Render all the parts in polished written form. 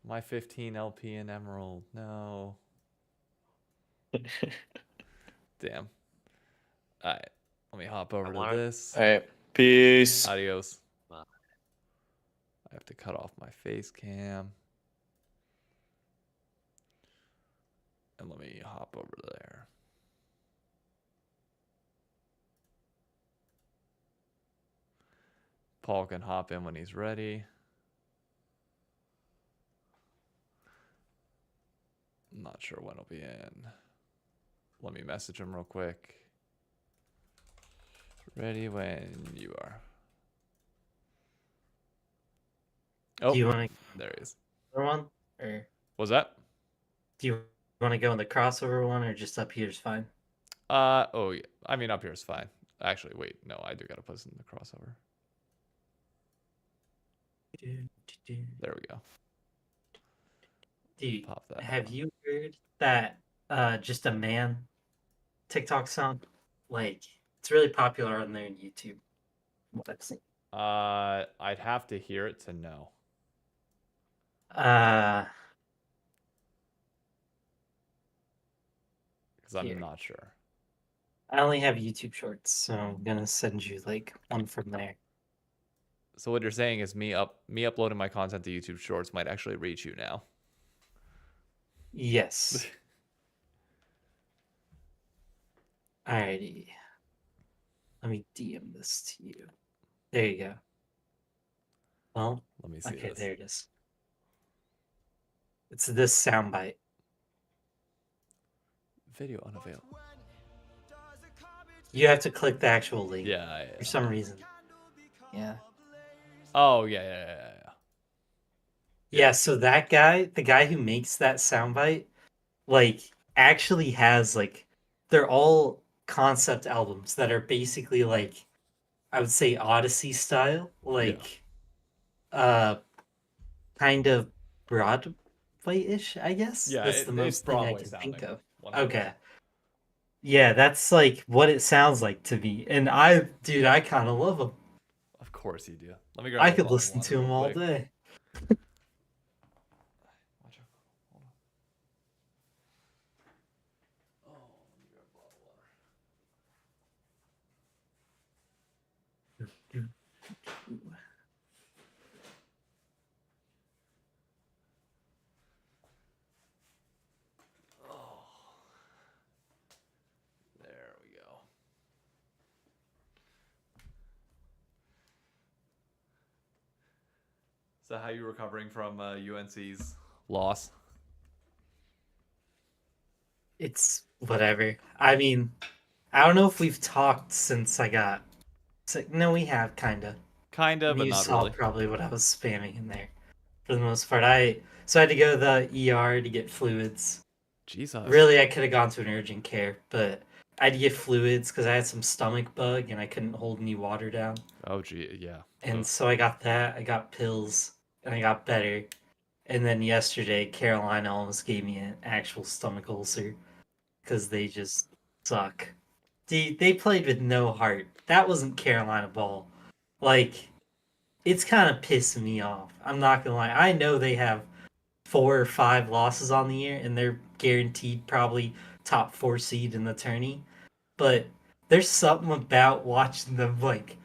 My 15 LP and Emerald. No. Damn. Alright. Let me hop over to this. Alright. Peace. Adios. I have to cut off my face cam. And let me hop over there. Paul can hop in when he's ready. I'm not sure when he'll be in. Let me message him real quick. Ready when you are. Oh, Do you want to there he is. one, or What's that? do you want to go in the crossover one, or just up here is fine? Oh yeah. I mean, up here is fine. Actually, wait, no, I do gotta put this in the crossover. There we go. Dude, Pop that. have you heard that Just a Man TikTok song? Like, it's really popular on there on YouTube. What I've seen. I'd have to hear it to know. Because I'm not sure. I only have YouTube Shorts, so I'm gonna send you like one from there. So what you're saying is me uploading my content to YouTube Shorts might actually reach you now. Yes. Alrighty. Let me DM this to you. There you go. Well, let me see. Okay, this. there it is. It's this soundbite. Video unavailable. You have to click the actual link. Yeah. For some reason. Yeah. Oh, yeah. Yeah, so that guy, the guy who makes that soundbite, like, actually has, like, they're all concept albums that are basically, like, I would say Odyssey style. Like, kind of Broadway-ish, I guess? Yeah, that's the most thing I Broadway can think of. 100%. Okay. Yeah, that's, like, what it sounds like to me. And dude, I kind of love him. Of course you do. Let me grab I could listen to him all day. There we go. So how are you recovering from UNC's loss? It's whatever. I mean, I don't know if we've talked since I got sick. No, we have, kind of. Kind of, but you not saw really. probably what I was spamming in there. For the most part, so I had to go to the ER to get fluids. Jesus. Really, I could have gone to an urgent care, but I had to get fluids because I had some stomach bug and I couldn't hold any water down. Oh, gee, yeah. And so I got that. I got pills, and I got better. And then yesterday, Carolina almost gave me an actual stomach ulcer because they just suck. They played with no heart. That wasn't Carolina ball. Like, it's kind of pissing me off. I'm not gonna lie. I know they have 4 or 5 losses on the year, and they're guaranteed probably top 4 seed in the tourney. But there's something about watching them like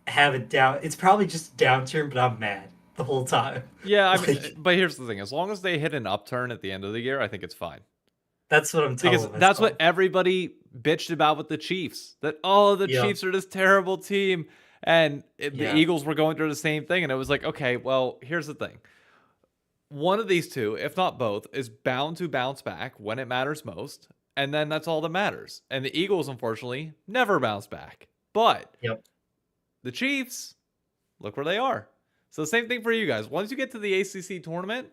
have it down. It's probably just a downturn, but I'm mad the whole time. Yeah, I mean, but here's the thing: as long as they hit an upturn at the end of the year, I think it's fine. That's what I'm telling because that's what everybody bitched about with the Chiefs. That the Chiefs are this terrible team, and the Eagles were going through the same thing. And it was like, okay, well, here's the thing: one of these two, if not both, is bound to bounce back when it matters most, and then that's all that matters. And the Eagles, unfortunately, never bounce back. But the Chiefs, look where they are. So the same thing for you guys. Once you get to the ACC tournament,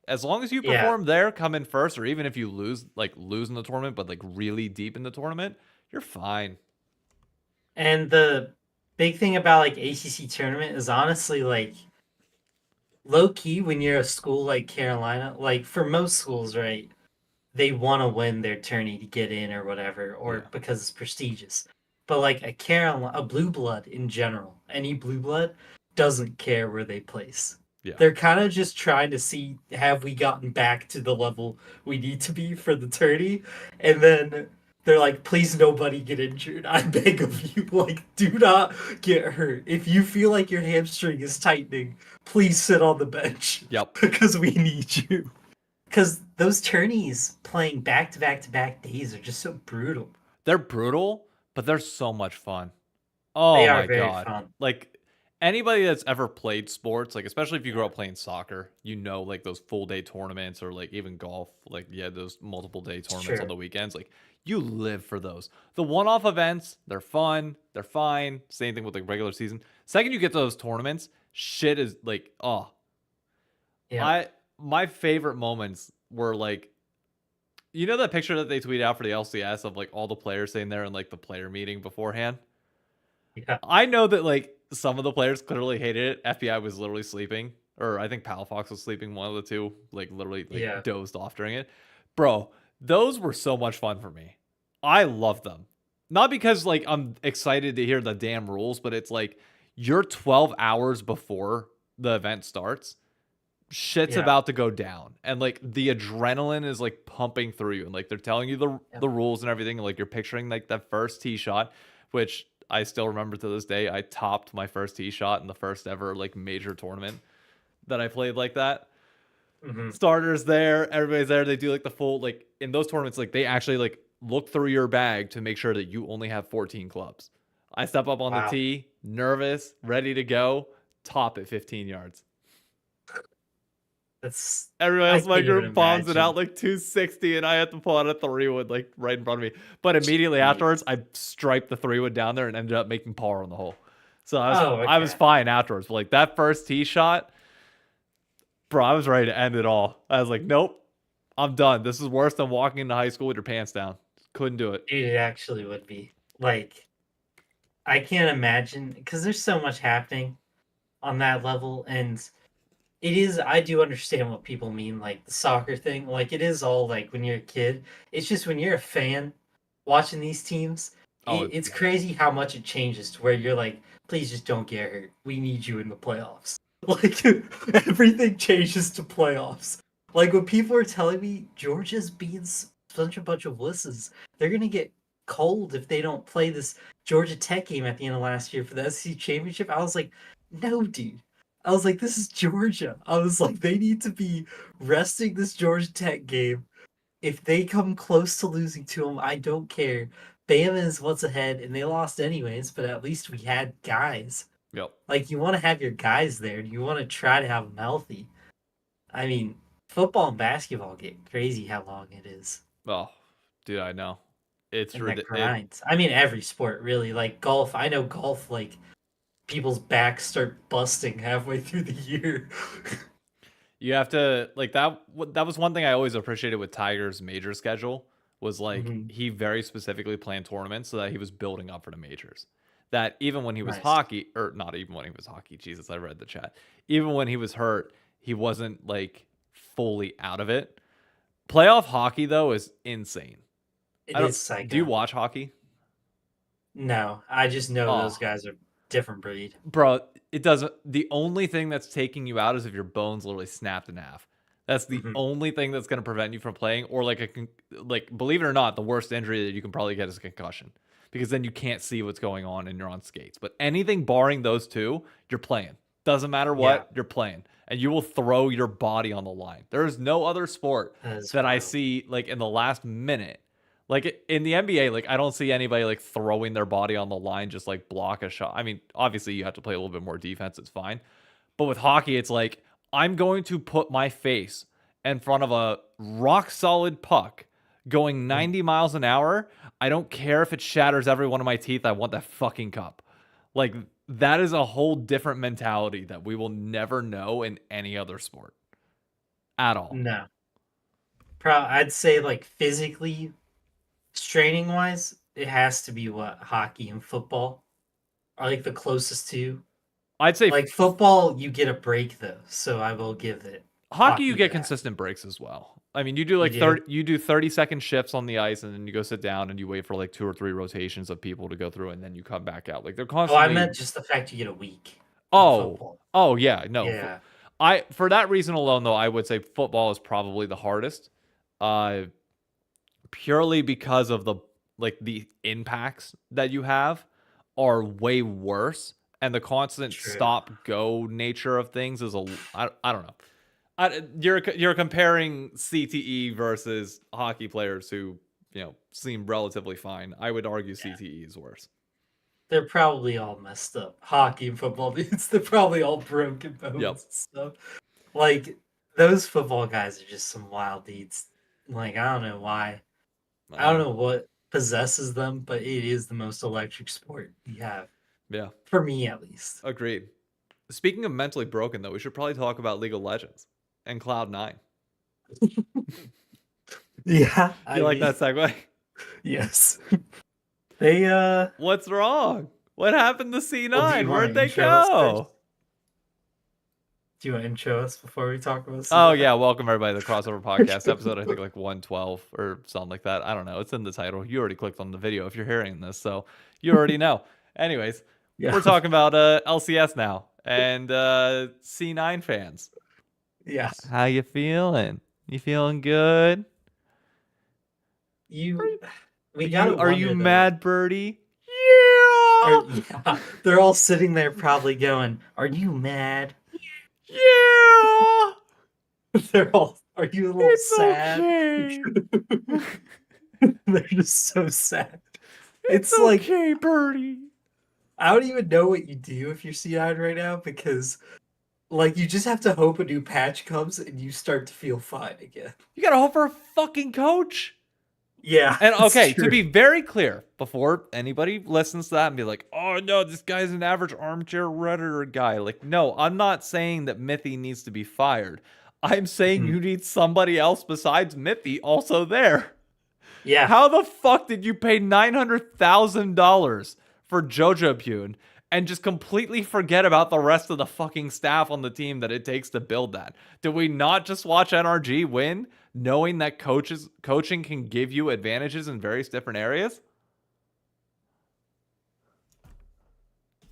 as long as you perform there, come in first, or even if you lose in the tournament, but like really deep in the tournament, you're fine. And the big thing about like ACC tournament is honestly like low key when you're a school like Carolina, like for most schools, right? They want to win their tourney to get in or whatever, or because it's prestigious. But like a blue blood in general, any blue blood doesn't care where they place. They're kind of just trying to see, have we gotten back to the level we need to be for the tourney? And then they're like, please nobody get injured. I beg of you, like, do not get hurt. If you feel like your hamstring is tightening, please sit on the bench. Yep. Because we need you. Because those tourneys playing back to back to back days are just so brutal. They're brutal, but they're so much fun. Oh They are my very god. fun. Like anybody that's ever played sports, like especially if you grew up playing soccer, you know, like those full day tournaments or like even golf, like those multiple day tournaments on the weekends, like you live for those. The one-off events, they're fun, they're fine. Same thing with like regular season. Second you get to those tournaments, shit is like, oh. Yeah. My favorite moments were like, you know that picture that they tweeted out for the LCS of like all the players sitting there in like the player meeting beforehand? Yeah. I know that like some of the players clearly hated it. FBI was literally sleeping, or I think Palafox was sleeping. One of the two, like literally like dozed off during it. Bro, those were so much fun for me. I love them. Not because like I'm excited to hear the damn rules, but it's like you're 12 hours before the event starts. Shit's about to go down, and like the adrenaline is like pumping through you, and like they're telling you the rules and everything, and like you're picturing like that first tee shot, which I still remember to this day. I topped my first tee shot in the first ever like major tournament that I played like that. Starters there, everybody's there. They do like the full, like in those tournaments, like they actually like look through your bag to make sure that you only have 14 clubs. I step up on the tee, nervous, ready to go, top at 15 yards. Everyone else in my group bombs it out like 260, and I had to pull out a 3-wood like right in front of me. But immediately afterwards, I striped the 3-wood down there and ended up making par on the hole. So I was fine afterwards. But like that first tee shot, bro, I was ready to end it all. I was like, nope, I'm done. This is worse than walking into high school with your pants down. Couldn't do it. Dude, it actually would be. Like, I can't imagine, because there's so much happening on that level, and it is, I do understand what people mean, like the soccer thing. Like, it is all like when you're a kid. It's just when you're a fan watching these teams, it's crazy how much it changes to where you're like, please just don't get hurt. We need you in the playoffs. Like, everything changes to playoffs. Like, when people are telling me Georgia's being such a bunch of wusses, they're going to get cold if they don't play this Georgia Tech game at the end of last year for the SEC championship. I was like, no, dude. I was like, this is Georgia. I was like, they need to be resting this Georgia Tech game. If they come close to losing to them, I don't care. Bama is what's ahead, and they lost anyways, but at least we had guys. Yep. Like, you want to have your guys there, and you want to try to have them healthy. I mean, football and basketball get crazy how long it is. Oh, dude, I know. It's ridiculous. I mean, every sport, really. Like, golf. I know golf, like, people's backs start busting halfway through the year. You have to, like, that was one thing I always appreciated with Tiger's major schedule was like he very specifically planned tournaments so that he was building up for the majors. That even when he was hockey, or not even when he was hockey, Jesus, I read the chat. Even when he was hurt, he wasn't like fully out of it. Playoff hockey though is insane. It is psycho. Do you watch hockey? No, I just know those guys are different breed. Bro, it doesn't. The only thing that's taking you out is if your bones literally snapped in half. That's the only thing that's going to prevent you from playing. Or like believe it or not, the worst injury that you can probably get is a concussion, because then you can't see what's going on and you're on skates. But anything barring those two, you're playing. Doesn't matter what, you're playing, and you will throw your body on the line. There is no other sport that I see like in the last minute. Like in the NBA, like I don't see anybody like throwing their body on the line just like block a shot. I mean, obviously you have to play a little bit more defense, it's fine. But with hockey, it's like I'm going to put my face in front of a rock solid puck going 90 miles an hour. I don't care if it shatters every one of my teeth. I want that fucking cup. Like that is a whole different mentality that we will never know in any other sport at all. No. I'd say like physically, straining wise, it has to be what hockey and football are like the closest to. I'd say like football, you get a break though, so I will give it. Hockey, you get consistent breaks as well. I mean, you do like 30-second shifts on the ice, and then you go sit down and you wait for like 2 or 3 rotations of people to go through, and then you come back out. Like they're constantly. Oh, I meant just the fact you get a week. Oh, yeah, no. Yeah. For that reason alone, though, I would say football is probably the hardest, purely because of the impacts that you have are way worse, and the constant stop go nature of things is I don't know. You're comparing CTE versus hockey players who seem relatively fine. I would argue CTE is worse. They're probably all messed up. Hockey and football dudes, they're probably all broken bones and stuff. Like, those football guys are just some wild dudes. Like, I don't know why. I don't know what possesses them, but it is the most electric sport you have. Yeah. For me, at least. Agreed. Speaking of mentally broken, though, we should probably talk about League of Legends and Cloud9. Yeah. You like that segue? Yes. They, What's wrong? What happened to C9? Where'd they go? Do you want to intro us before we talk about C9? Oh, yeah. Welcome, everybody, to the Crossover Podcast, episode, I think, like 112 or something like that. I don't know. It's in the title. You already clicked on the video if you're hearing this, so you already know. Anyways, we're talking about LCS now and C9 fans. Yeah. How you feeling? You feeling good? Are you mad, Birdie? Yeah. They're all sitting there probably going, "Are you mad?" Yeah. They're all, "Are you a little sad?" Okay. They're just so sad. It's like, okay, Birdie. I don't even know what you do if you're C9 right now, because like you just have to hope a new patch comes and you start to feel fine again. You gotta hope for a fucking coach. Yeah. And okay, to be very clear, before anybody listens to that and be like, "Oh no, this guy's an average armchair Redditor guy." Like, no, I'm not saying that Mithy needs to be fired. I'm saying you need somebody else besides Mithy also there. Yeah. How the fuck did you pay $900,000 for Jojopune and just completely forget about the rest of the fucking staff on the team that it takes to build that? Did we not just watch NRG win, knowing that coaching can give you advantages in various different areas?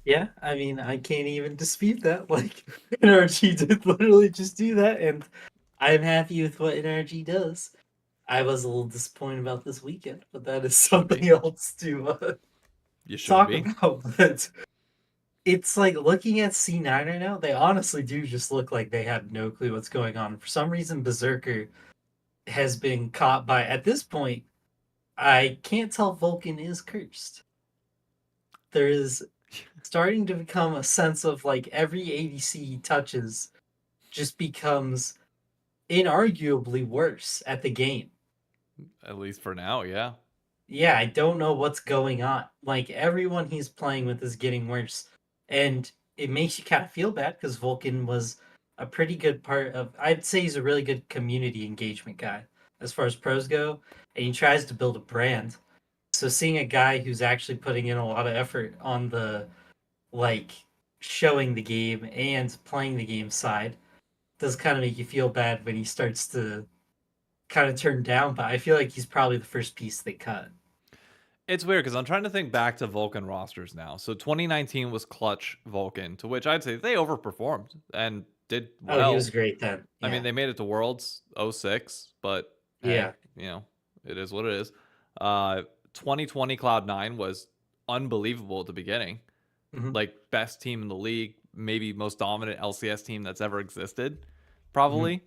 Yeah, I mean, I can't even dispute that. Like, NRG did literally just do that, and I'm happy with what NRG does. I was a little disappointed about this weekend, but that is something else to talk about. But it's like, looking at C9 right now, they honestly do just look like they have no clue what's going on. For some reason, Berserker has been caught by, at this point, I can't tell Vulcan is cursed. There is starting to become a sense of like every ADC he touches just becomes inarguably worse at the game. At least for now, yeah. Yeah, I don't know what's going on. Like, everyone he's playing with is getting worse. And it makes you kind of feel bad because Vulcan was a pretty good part of, I'd say he's a really good community engagement guy as far as pros go. And he tries to build a brand. So seeing a guy who's actually putting in a lot of effort on the, like, showing the game and playing the game side does kind of make you feel bad when he starts to kind of turn down, but I feel like he's probably the first piece they cut. It's weird because I'm trying to think back to Vulcan rosters now. So 2019 was clutch Vulcan, to which I'd say they overperformed and did well. Oh, he was great then. Yeah. I mean, they made it to Worlds 06, but yeah, hey, it is what it is. 2020 Cloud9 was unbelievable at the beginning. Mm-hmm. Like, best team in the league, maybe most dominant LCS team that's ever existed, probably. Mm-hmm.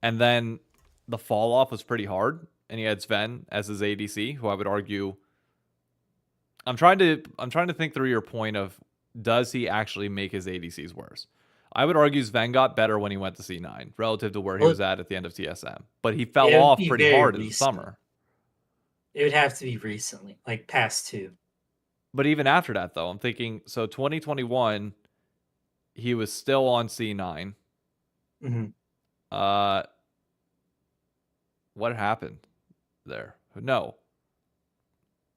And then the fall off was pretty hard, and he had Sven as his ADC, who I would argue. I'm trying to think through your point of, does he actually make his ADCs worse? I would argue Sven got better when he went to C9 relative to where he was at the end of TSM, but he fell off pretty hard in the summer. It would have to be recently, like past 2. But even after that, though, I'm thinking, so 2021, he was still on C9. Mm-hmm. What happened there? No,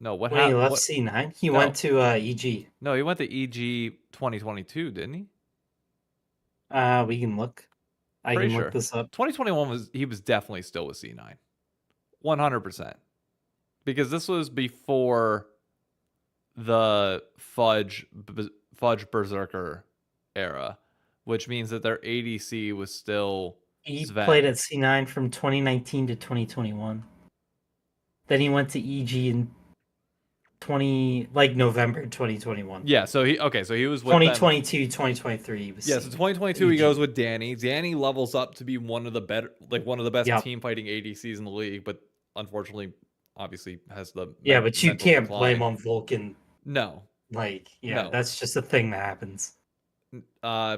what happened? When he left C9? He went to EG. No, he went to EG 2022, didn't he? We can look. I can look this up. 2021 he was definitely still with C9. 100%. Because this was before the Fudge Berserker era, which means that their ADC was still He Sven. played at C9 from 2019 to 2021. Then he went to EG in November 2021. Yeah, so he was with them. 2022, 2023. He was Yeah, so 2022 he goes with Danny. Danny levels up to be one of the best team fighting ADCs in the league, but unfortunately, obviously has the but you can't decline. blame on Vulcan. No, no. That's just a thing that happens.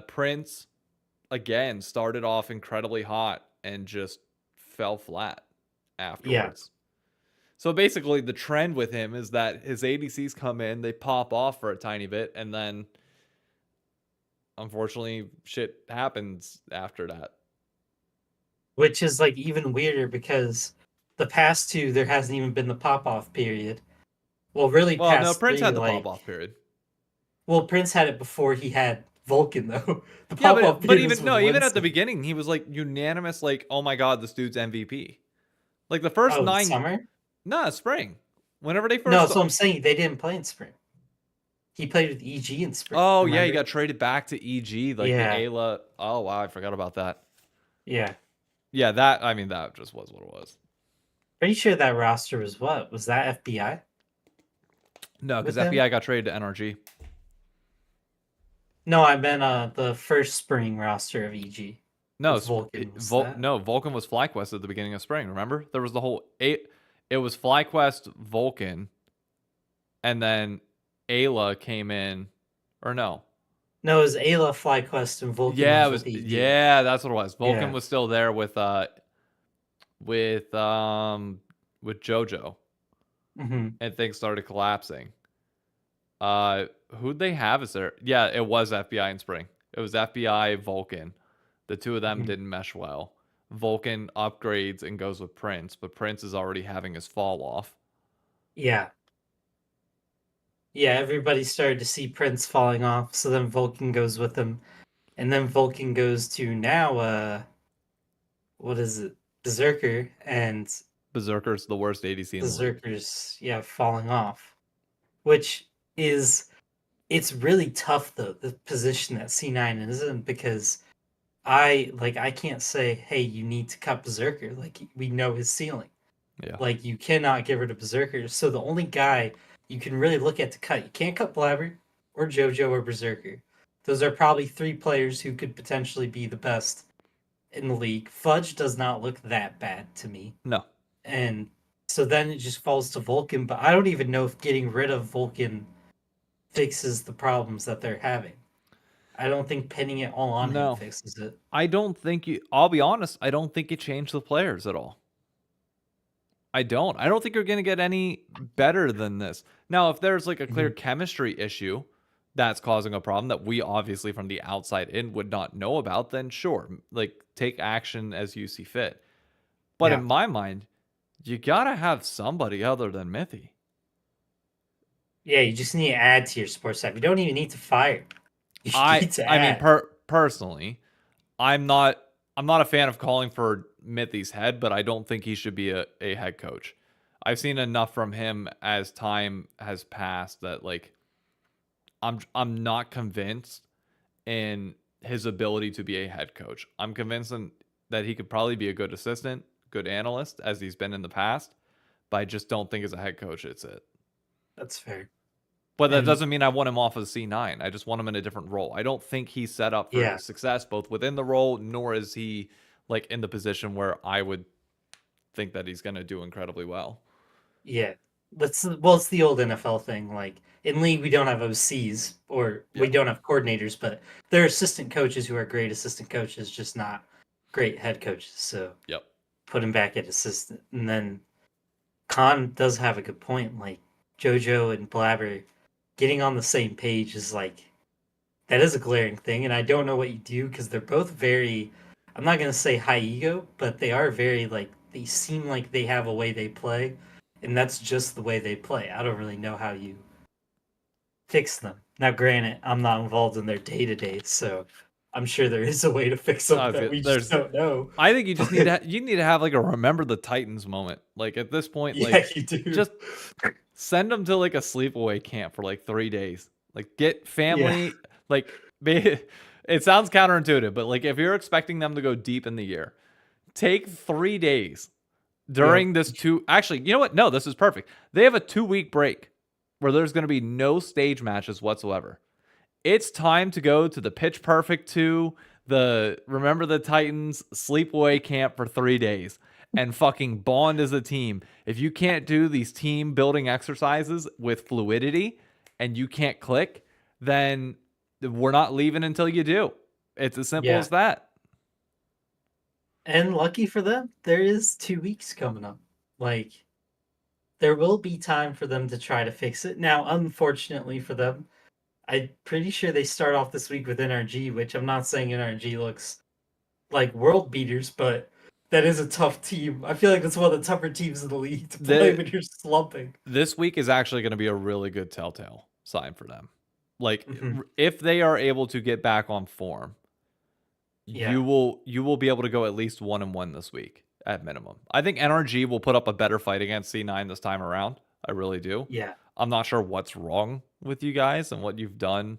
Prince again started off incredibly hot and just fell flat afterwards. So basically, the trend with him is that his ADCs come in, they pop off for a tiny bit, and then unfortunately, shit happens after that. Which is like even weirder because the past two, there hasn't even been the pop off period. Well, really, no, Prince had the pop off period. Well, Prince had it before he had Vulcan, though. The pop off period. Even at the beginning, he was like unanimous, like, oh my god, this dude's MVP. Like the first 9 summer. No, spring. Whenever they first. No, so I'm saying they didn't play in spring. He played with EG in spring. Oh, remember? Yeah, he got traded back to EG, like the Ayla. Oh, wow, I forgot about that. Yeah. Yeah, that just was what it was. Pretty sure that roster was what? Was that FBI? No, because FBI got traded to NRG. No, I meant the first spring roster of EG. No, Vulcan was FlyQuest at the beginning of spring, remember? There was the whole... It was FlyQuest, Vulcan, and then Ayla came in, or no? No, it was Ayla, FlyQuest, and Vulcan. Yeah, it was. Yeah, that's what it was. Vulcan was still there with JoJo, and things started collapsing. Who'd they have as there? Yeah, it was FBI in spring. It was FBI, Vulcan. The two of them didn't mesh well. Vulcan upgrades and goes with Prince, but Prince is already having his fall off. Yeah. Yeah, everybody started to see Prince falling off, so then Vulcan goes with him. And then Vulcan goes to now, what is it? Berserker, and... Berserker's the worst ADC in the league. Berserker's, falling off. Which is... It's really tough, though, the position that C9 is in, because... I can't say, hey, you need to cut Berserker. Like, we know his ceiling. Yeah. Like, you cannot get rid of Berserker. So the only guy you can really look at to cut, you can't cut Blabber or JoJo or Berserker. Those are probably 3 players who could potentially be the best in the league. Fudge does not look that bad to me. No. And so then it just falls to Vulcan, but I don't even know if getting rid of Vulcan fixes the problems that they're having. I don't think pinning it all on him fixes it. I'll be honest, I don't think it changed the players at all. I don't think you're going to get any better than this. Now, if there's like a clear chemistry issue that's causing a problem that we obviously from the outside in would not know about, then sure, like take action as you see fit. But in my mind, you got to have somebody other than Mithy. Yeah, you just need to add to your sports staff. You don't even need to fire. Personally, I'm not a fan of calling for Mithy's head, but I don't think he should be a head coach. I've seen enough from him as time has passed that like I'm not convinced in his ability to be a head coach. I'm convinced that he could probably be a good assistant, good analyst, as he's been in the past, but I just don't think as a head coach it's it. That's fair. But that doesn't mean I want him off of C9. I just want him in a different role. I don't think he's set up for success both within the role, nor is he like in the position where I would think that he's going to do incredibly well. Yeah. It's the old NFL thing. Like in league, we don't have OCs or we don't have coordinators, but there are assistant coaches who are great assistant coaches, just not great head coaches. So put him back at assistant. And then Khan does have a good point. Like JoJo and Blabber getting on the same page is like, that is a glaring thing. And I don't know what you do because they're both very, I'm not going to say high ego, but they are very like, they seem like they have a way they play. And that's just the way they play. I don't really know how you fix them. Now, granted, I'm not involved in their day-to-day, so I'm sure there is a way to fix them that we just don't know. I think you just need to have like a remember the Titans moment. Like at this point, you do. Just send them to like a sleepaway camp for like 3 days. Like get family, like It sounds counterintuitive, but like if you're expecting them to go deep in the year, take 3 days during this actually, you know what? No, this is perfect. They have a 2-week break where there's going to be no stage matches whatsoever. It's time to go to the Pitch Perfect 2, the Remember the Titans sleepaway camp for 3 days and fucking bond as a team. If you can't do these team building exercises with fluidity and you can't click, then we're not leaving until you do. It's as simple as that. And lucky for them, there is 2 weeks coming up. Like, there will be time for them to try to fix it. Now, unfortunately for them, I'm pretty sure they start off this week with NRG, which I'm not saying NRG looks like world beaters, but that is a tough team. I feel like it's one of the tougher teams in the league to play when you're slumping. This week is actually going to be a really good telltale sign for them. Like, if they are able to get back on form, you will be able to go at least 1-1 this week at minimum. I think NRG will put up a better fight against C9 this time around. I really do. Yeah. I'm not sure what's wrong with you guys and what you've done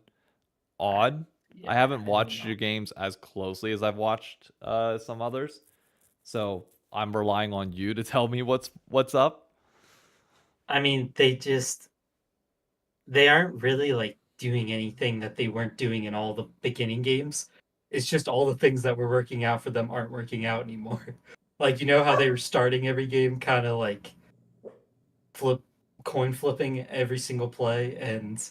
odd. I haven't watched your games as closely as I've watched some others. So I'm relying on you to tell me what's up. I mean, they aren't really like doing anything that they weren't doing in all the beginning games. It's just all the things that were working out for them aren't working out anymore. Like, you know how they were starting every game kind of like coin flipping every single play, and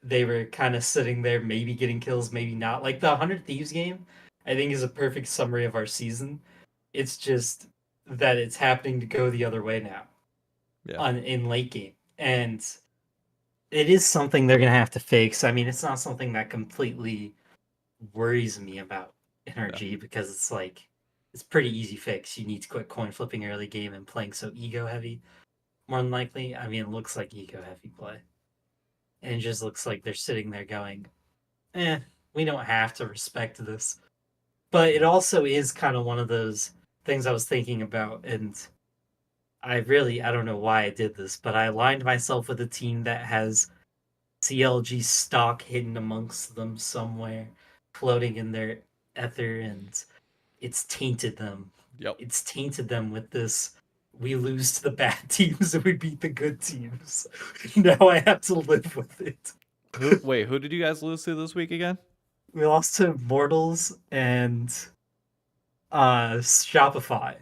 they were kind of sitting there, maybe getting kills, maybe not. Like the 100 Thieves game, I think is a perfect summary of our season. It's just that it's happening to go the other way now in late game. And it is something they're going to have to fix. I mean, it's not something that completely worries me about NRG because it's like, it's pretty easy fix. You need to quit coin flipping early game and playing so ego heavy. More than likely, I mean, it looks like ego heavy play. And it just looks like they're sitting there going, we don't have to respect this. But it also is kind of one of those things I was thinking about. And I don't know why I did this, but I aligned myself with a team that has CLG stock hidden amongst them somewhere, floating in their ether, and it's tainted them. Yep. It's tainted them with this. We lose to the bad teams and we beat the good teams. Now I have to live with it. Who did you guys lose to this week again? We lost to Mortals and Shopify.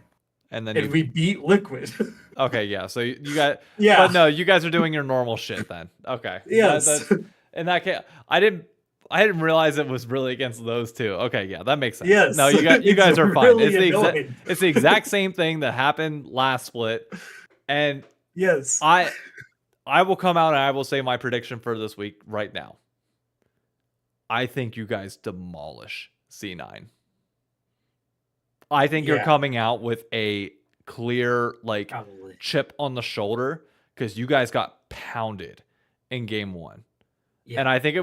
And then we beat Liquid. Okay, yeah. So you got but no, you guys are doing your normal shit then. Okay. Yes. In that case, I didn't realize it was really against those two. Okay, yeah, that makes sense. Yes. No, you guys are fine. Really it's the exact same thing that happened last split. And yes. I will come out and I will say my prediction for this week right now. I think you guys demolish C9. I think you're coming out with a clear chip on the shoulder because you guys got pounded in game 1. Yeah. And I think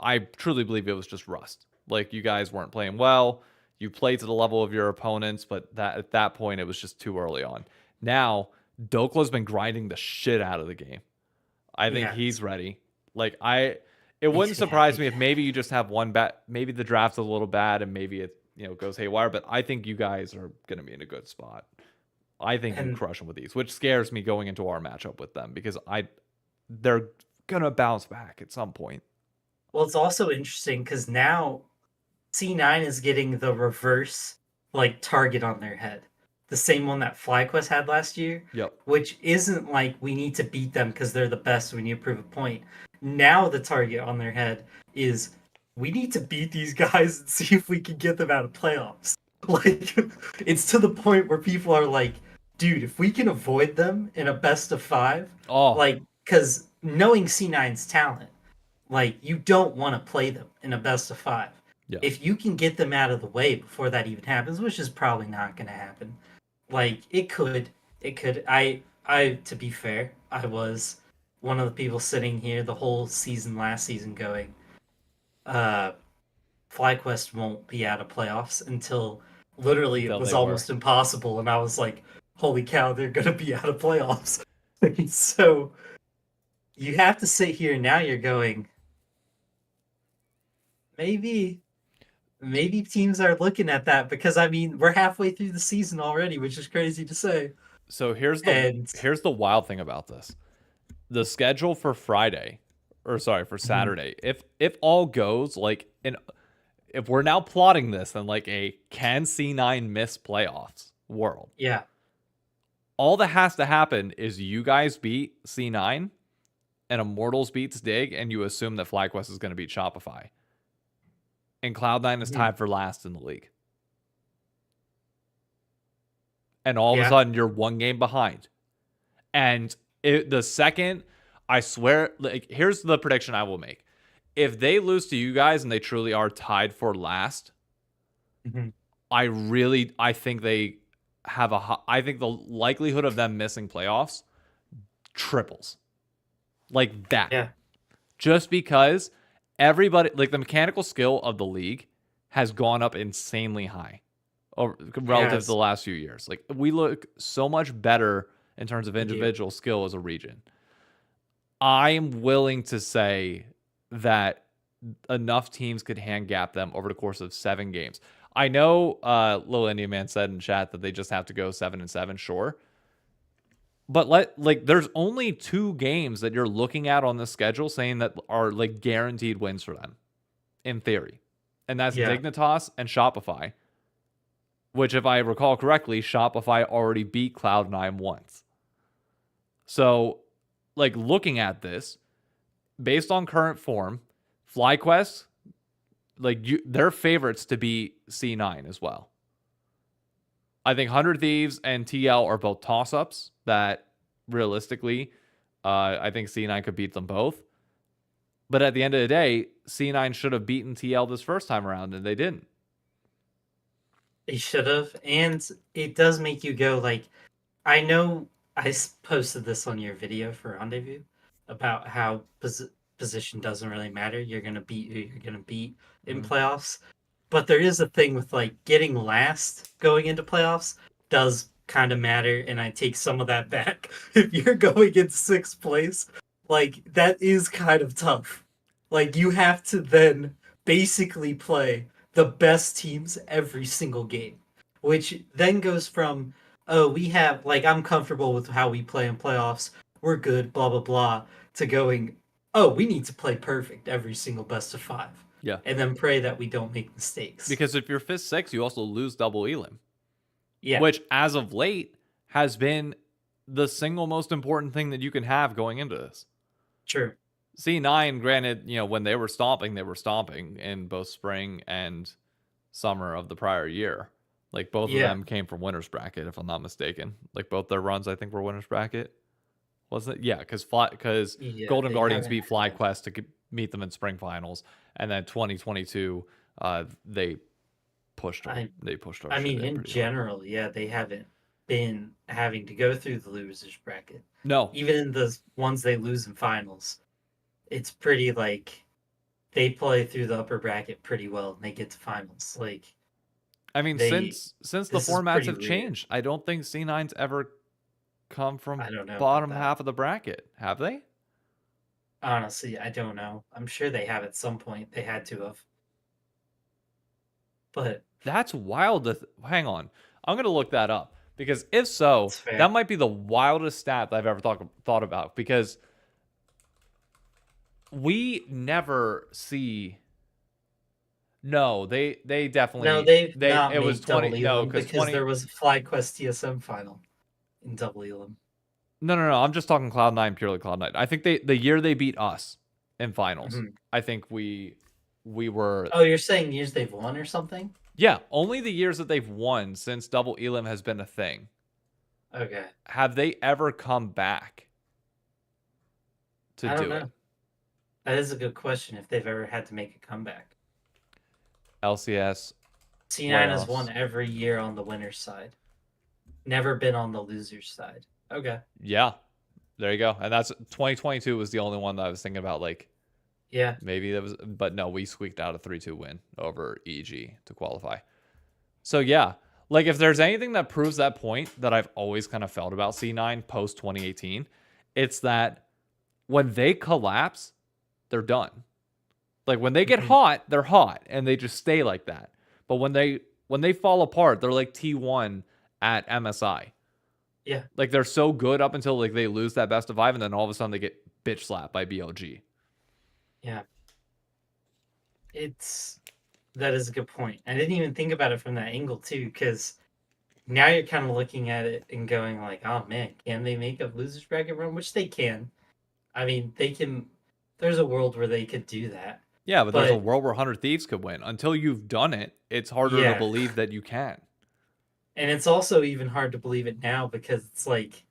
I truly believe it was just rust. Like, you guys weren't playing well. You played to the level of your opponents, but at that point, it was just too early on. Now, Dokla's been grinding the shit out of the game. I think he's ready. Like, it wouldn't surprise me if maybe you just have one bat. Maybe the draft's a little bad and maybe it goes haywire, but I think you guys are going to be in a good spot. I think you crush them with these, which scares me going into our matchup with them because they're going to bounce back at some point. Well, it's also interesting because now C9 is getting the reverse target on their head. The same one that FlyQuest had last year. Yep. Which isn't like we need to beat them because they're the best, we need to prove a point. Now the target on their head is we need to beat these guys and see if we can get them out of playoffs. Like, it's to the point where people are like, dude, if we can avoid them in a best of 5, because knowing C9's talent, you don't want to play them in a best of 5. Yeah. If you can get them out of the way before that even happens, which is probably not going to happen. It could. I, to be fair, I was one of the people sitting here the whole season last season going, FlyQuest won't be out of playoffs until literally it was almost impossible. And I was like, holy cow, they're going to be out of playoffs. So you have to sit here now. You're going, maybe maybe teams are looking at that because I mean we're halfway through the season already, which is crazy to say. So here's And the wild thing about this. The schedule for Friday, or sorry, for Saturday, if all goes like if we're now plotting this in like a can C9 miss playoffs world, yeah, all that has to happen is you guys beat C9 and Immortals beats Dig, and you assume that FlyQuest is going to beat Shopify. And Cloud9 is tied for last in the league. And all of a sudden, you're one game behind. And the second, I swear, like, here's the prediction I will make. If they lose to you guys and they truly are tied for last, I think they have I think the likelihood of them missing playoffs triples. Like that. Yeah. Just because everybody, like the mechanical skill of the league has gone up insanely high relative to the last few years. Like we look so much better in terms of individual skill as a region. I am willing to say that enough teams could hand gap them over the course of 7 games. I know Little Indian Man said in chat that they just have to go 7-7, sure. But there's only 2 games that you're looking at on the schedule saying that are like guaranteed wins for them, in theory. And that's Dignitas and Shopify. Which, if I recall correctly, Shopify already beat Cloud9 once. So, like, looking at this, based on current form, FlyQuest, like, they're favorites to beat C9 as well. I think 100 Thieves and TL are both toss-ups that, realistically, I think C9 could beat them both. But at the end of the day, C9 should have beaten TL this first time around, and they didn't. They should have. And it does make you go, like, I know I posted this on your video for Rendezvous about how position doesn't really matter. You're going to beat who you're going to beat in playoffs. But there is a thing with like getting last going into playoffs does kind of matter, and I take some of that back. If you're going in 6th place, like that is kind of tough. Like you have to then basically play the best teams every single game, which then goes from, oh, we have like I'm comfortable with how we play in playoffs, we're good, blah blah blah, to going, oh, we need to play perfect every single best of 5. Yeah. And then pray that we don't make mistakes. Because if you're 5th, 6th, you also lose double elim. Yeah. Which, as of late, has been the single most important thing that you can have going into this. True. C9, granted, when they were stomping in both spring and summer of the prior year. Like, both of them came from winner's bracket, if I'm not mistaken. Like, both their runs, I think, were winner's bracket. Wasn't it? Yeah, because Golden Guardians beat FlyQuest to meet them in spring finals, and then 2022 they pushed our I mean, in general, they haven't been having to go through the losers bracket. No, even in the ones they lose in finals, it's pretty like they play through the upper bracket pretty well and they get to finals. Like, I mean, since the formats have changed, I don't think C9's ever come from bottom half of the bracket, have they? Honestly, I don't know. I'm sure they have at some point. They had to have. But that's wild. Hang on. I'm going to look that up, because if so, that might be the wildest stat that I've ever thought about, because we never see. No, they definitely. No, it was 20. No, because there was a FlyQuest TSM final in double elim. No. I'm just talking Cloud9, purely Cloud9. I think the year they beat us in finals, I think we were. Oh, you're saying years they've won or something? Yeah, only the years that they've won since double elim has been a thing. Okay. Have they ever come back to do it? That is a good question. If they've ever had to make a comeback. LCS. C9 has won every year on the winner's side. Never been on the loser's side. Okay. Yeah. There you go. And that's 2022 was the only one that I was thinking about. Like, yeah, maybe that was, but no, we squeaked out a 3-2 win over EG to qualify. So yeah, like if there's anything that proves that point that I've always kind of felt about C9 post 2018, it's that when they collapse, they're done. Like when they get Mhm. hot, they're hot and they just stay like that. But when they fall apart, they're like T1 at MSI. Yeah. Like they're so good up until like they lose that best of 5 and then all of a sudden they get bitch slapped by BLG. Yeah. That is a good point. I didn't even think about it from that angle too, because now you're kind of looking at it and going like, oh man, can they make a losers bracket run? Which they can. I mean, they can. There's a world where they could do that. Yeah, but there's a But world where 100 Thieves could win. Until you've done it, it's harder to yeah, believe that you can. and it's also even hard to believe it now because it's like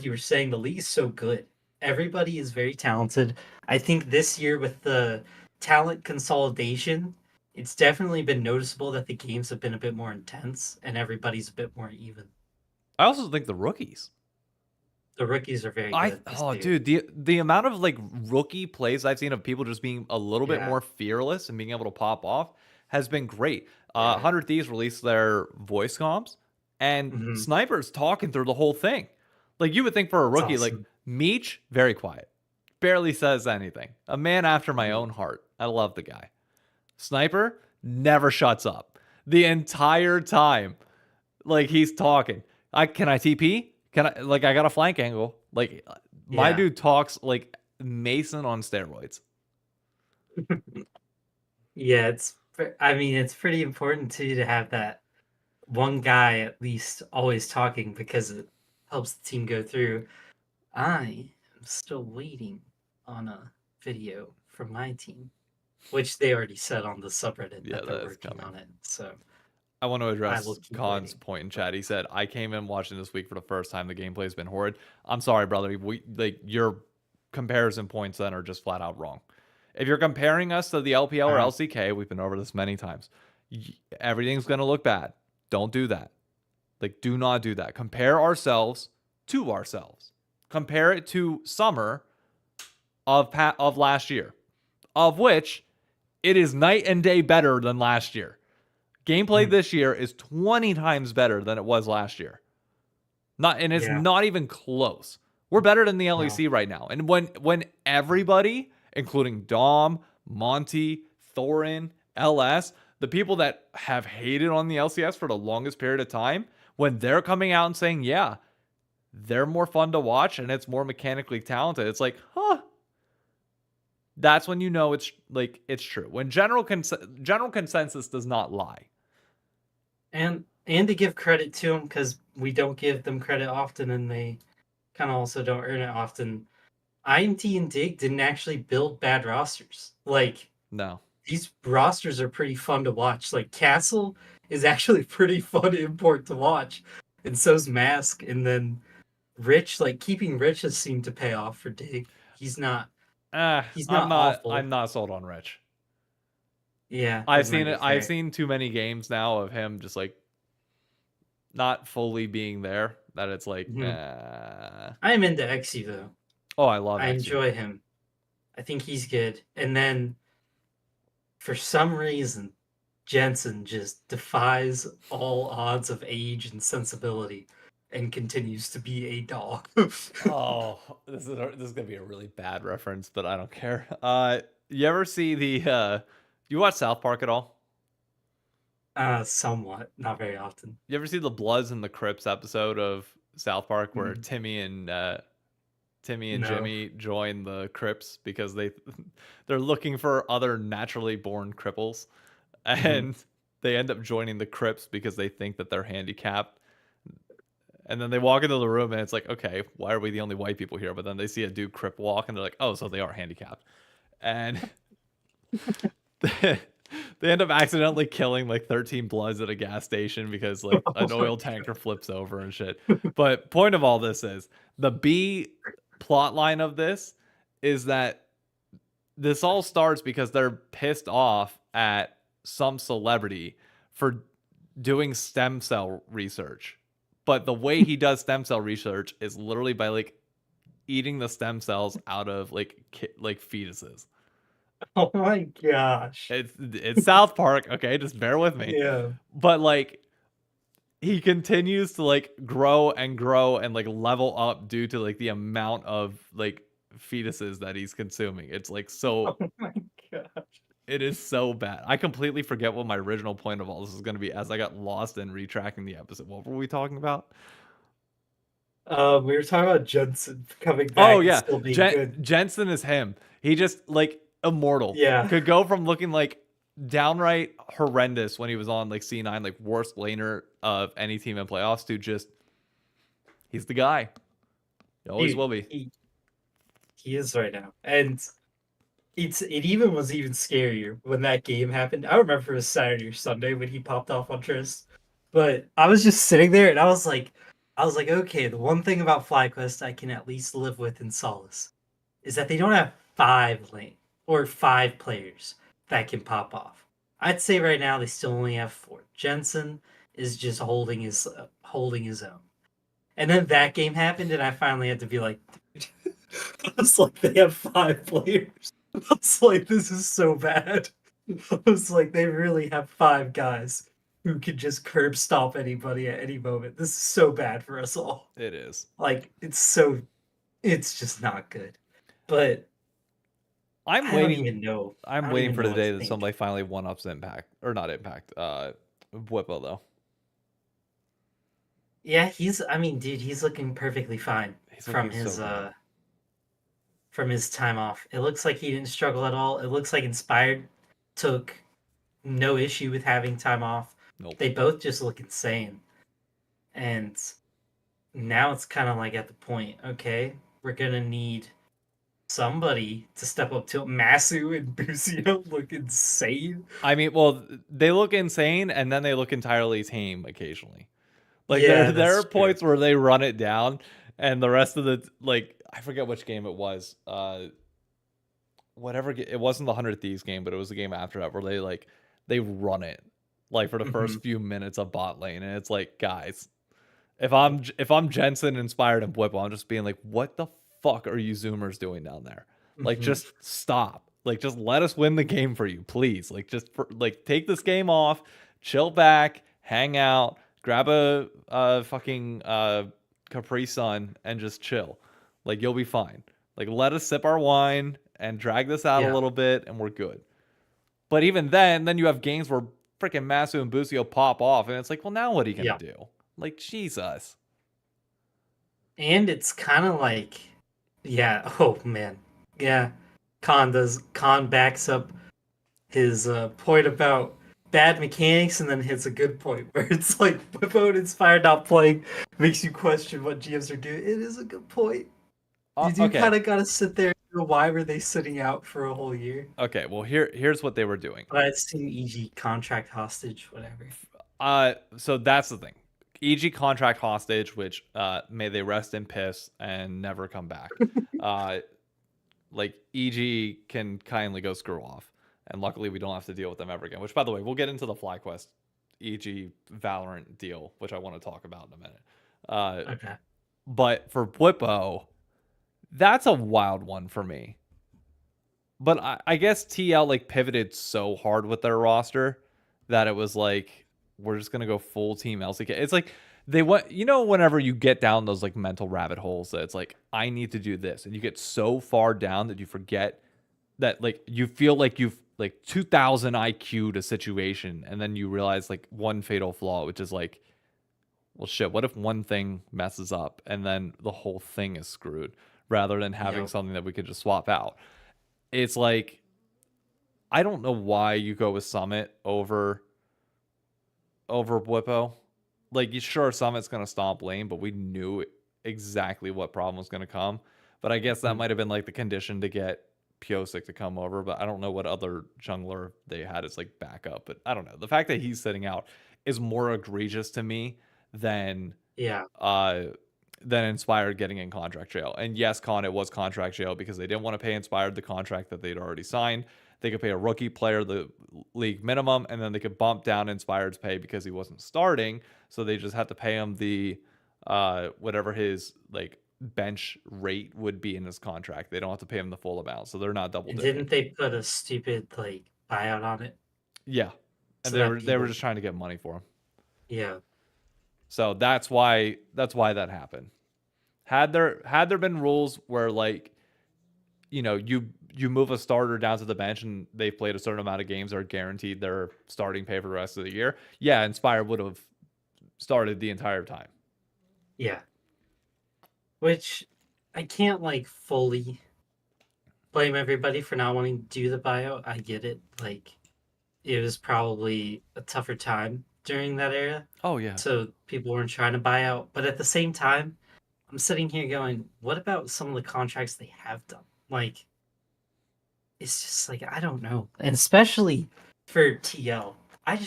you were saying, the league's so good. Everybody is very talented. I think this year with the talent consolidation, it's definitely been noticeable that the games have been a bit more intense and everybody's a bit more even. I also think the rookies. The rookies are very good. Dude, the amount of like rookie plays I've seen of people just being a little bit Yeah. more fearless and being able to pop off has been great. Yeah. 100 Thieves released their voice comms, and Sniper's talking through the whole thing. Like you would think for a rookie, like awesome. Meech, very quiet, barely says anything. A man after my own heart. I love the guy. Sniper never shuts up the entire time. Like he's talking. Can I TP? Can I I got a flank angle. Like my Yeah. dude talks like Mason on steroids. Yeah, I mean, it's pretty important too to have that one guy at least always talking because it helps the team go through. I am still waiting on a video from my team, which they already said on the subreddit Yeah, that they're that is working coming. on it. So I want to I will address keep Khan's waiting. point in chat. He said, "I came in watching this week for the first time. The gameplay has been horrid." I'm sorry, brother. Your comparison points then are just flat out wrong. If you're comparing us to the LPL or LCK, we've been over this many times. Everything's gonna look bad. Don't do that. Like, do not do that. Compare ourselves to ourselves. Compare it to summer of last year, of which it is night and day better than last year. Gameplay this year is 20 times better than it was last year. It's not even close. We're better than the LEC right now. And when everybody, including Dom, Monty, Thorin, LS, the people that have hated on the LCS for the longest period of time, when they're coming out and saying, yeah, they're more fun to watch and it's more mechanically talented, it's like, huh. That's when you know it's true. When general consensus does not lie. And to give credit to them, because we don't give them credit often and they kind of also don't earn it often. IMT and Dig didn't actually build bad rosters. Like, no. These rosters are pretty fun to watch. Like, Castle is actually pretty fun import to watch. And so's Mask. And then Rich, like, keeping Rich has seemed to pay off for Dig. He's not awful. I'm not sold on Rich. Yeah. I've seen it. I've seen too many games now of him just like not fully being there, that it's like, I'm into XU though. Oh, I love XU. I enjoy him. I think he's good. And then for some reason, Jensen just defies all odds of age and sensibility and continues to be a dog. Oh, this is gonna be a really bad reference, but I don't care. You ever see you watch South Park at all? Somewhat, not very often. You ever see the Bloods and the Crips episode of South Park where Timmy and Jimmy join the Crips because they're looking for other naturally born cripples, and they end up joining the Crips because they think that they're handicapped. And then they walk into the room and it's like, okay, why are we the only white people here? But then they see a dude Crip walk and they're like, oh, so they are handicapped. And they end up accidentally killing like 13 Bloods at a gas station because like an oil tanker flips over and shit. But point of all this is the B plot line of this is that this all starts because they're pissed off at some celebrity for doing stem cell research. But the way he does stem cell research is literally by like eating the stem cells out of like fetuses. Oh my gosh. It's South Park, okay? Just bear with me. Yeah. But like he continues to like grow and like level up due to like the amount of like fetuses that he's consuming. It's like so Oh my god. It is so bad. I completely forget what my original point of all this is going to be as I got lost in retracking the episode. What were we talking about? We were talking about Jensen coming Oh, back and yeah. still being good. Jensen is him. He just, like, immortal. Yeah. Could go from looking, like, downright horrendous when he was on, like, C9, like, worst laner of any team in playoffs to just, he's the guy. He always will be. He is right now. And it even was even scarier when that game happened. I remember it was Saturday or Sunday when he popped off on Trist. But I was just sitting there and I was like, okay, the one thing about FlyQuest I can at least live with in solace is that they don't have 5 players that can pop off. I'd say right now they still only have 4. Jensen is just holding his own. And then that game happened, and I finally had to be like, I was like, they have 5 players. I was like, this is so bad. I was like, they really have 5 guys who could just curb stomp anybody at any moment. This is so bad for us all. It is. Like, it's just not good. But I'm I waiting. don't even know. I'm waiting for the day that somebody finally one-ups Impact. Or not Impact. bwipo, though. Yeah, dude, he's looking perfectly fine from his time off. It looks like he didn't struggle at all. It looks like Inspired took no issue with having time off. Nope. They both just look insane. And now it's kind of like at the point, okay, we're going to need somebody to step up to it. Masu and Busio look insane. I mean, well, they look insane, and then they look entirely tame occasionally. Like, yeah, there are points where they run it down, and the rest of the, like, I forget which game it was. Whatever, it wasn't the 100 Thieves game, but it was the game after that where they run it, like, for the first few minutes of bot lane, and it's like, guys, if I'm Jensen, Inspired, and bwipo, I'm just being like, what the fuck are you Zoomers doing down there? Like, just stop. Like, just let us win the game for you, please. Like, take this game off, chill back, hang out, grab a fucking Capri Sun, and just chill. Like, you'll be fine. Like, let us sip our wine and drag this out a little bit, and we're good. But even then you have games where freaking Masu and Busio pop off, and it's like, well, now what are you gonna do? Like, Jesus. And it's kind of like, oh man, yeah. Khan backs up his point about bad mechanics and then hits a good point where it's like bwipo and Inspired not playing makes you question what GMs are doing. It is a good point. You do kind of gotta sit there and go, why were they sitting out for a whole year? Okay, well here's what they were doing. But I'd seen EG contract hostage, whatever. So that's the thing. EG contract hostage, which may they rest in piss and never come back. Like, EG can kindly go screw off. And luckily we don't have to deal with them ever again. Which, by the way, we'll get into the FlyQuest EG Valorant deal, which I want to talk about in a minute. Okay. But for bwipo, that's a wild one for me. But I guess TL, like, pivoted so hard with their roster that it was like, we're just going to go full team LCK. It's like, they went, whenever you get down those, like, mental rabbit holes that it's like, I need to do this. And you get so far down that you forget that, like, you feel like you've, like, 2000 IQ'd a situation. And then you realize, like, one fatal flaw, which is like, well, shit, what if one thing messes up and then the whole thing is screwed rather than having something that we could just swap out? It's like, I don't know why you go with Summit over bwipo. Like, sure, Summit's going to stomp lane, but we knew exactly what problem was going to come. But I guess that might have been, like, the condition to get Piosik to come over. But I don't know what other jungler they had as, like, backup. But I don't know. The fact that he's sitting out is more egregious to me than Inspired getting in contract jail. And yes, it was contract jail because they didn't want to pay Inspired the contract that they'd already signed. They could pay a rookie player the league minimum, and then they could bump down Inspired's pay because he wasn't starting. So they just had to pay him the whatever his, like, bench rate would be in his contract. They don't have to pay him the full amount, so they're not double dipping. Didn't they put a stupid, like, buyout on it? Yeah, and so they were just trying to get money for him. Yeah. So that's why that happened. Had there been rules where, like, you move a starter down to the bench and they've played a certain amount of games, are guaranteed their starting pay for the rest of the year. Yeah, Inspire would have started the entire time. Yeah. Which I can't like fully blame everybody for not wanting to do the buyout. I get it. Like it was probably a tougher time during that era. Oh yeah. So people weren't trying to buy out. But at the same time, I'm sitting here going, what about some of the contracts they have done? Like, it's just like, I don't know. And especially for TL, I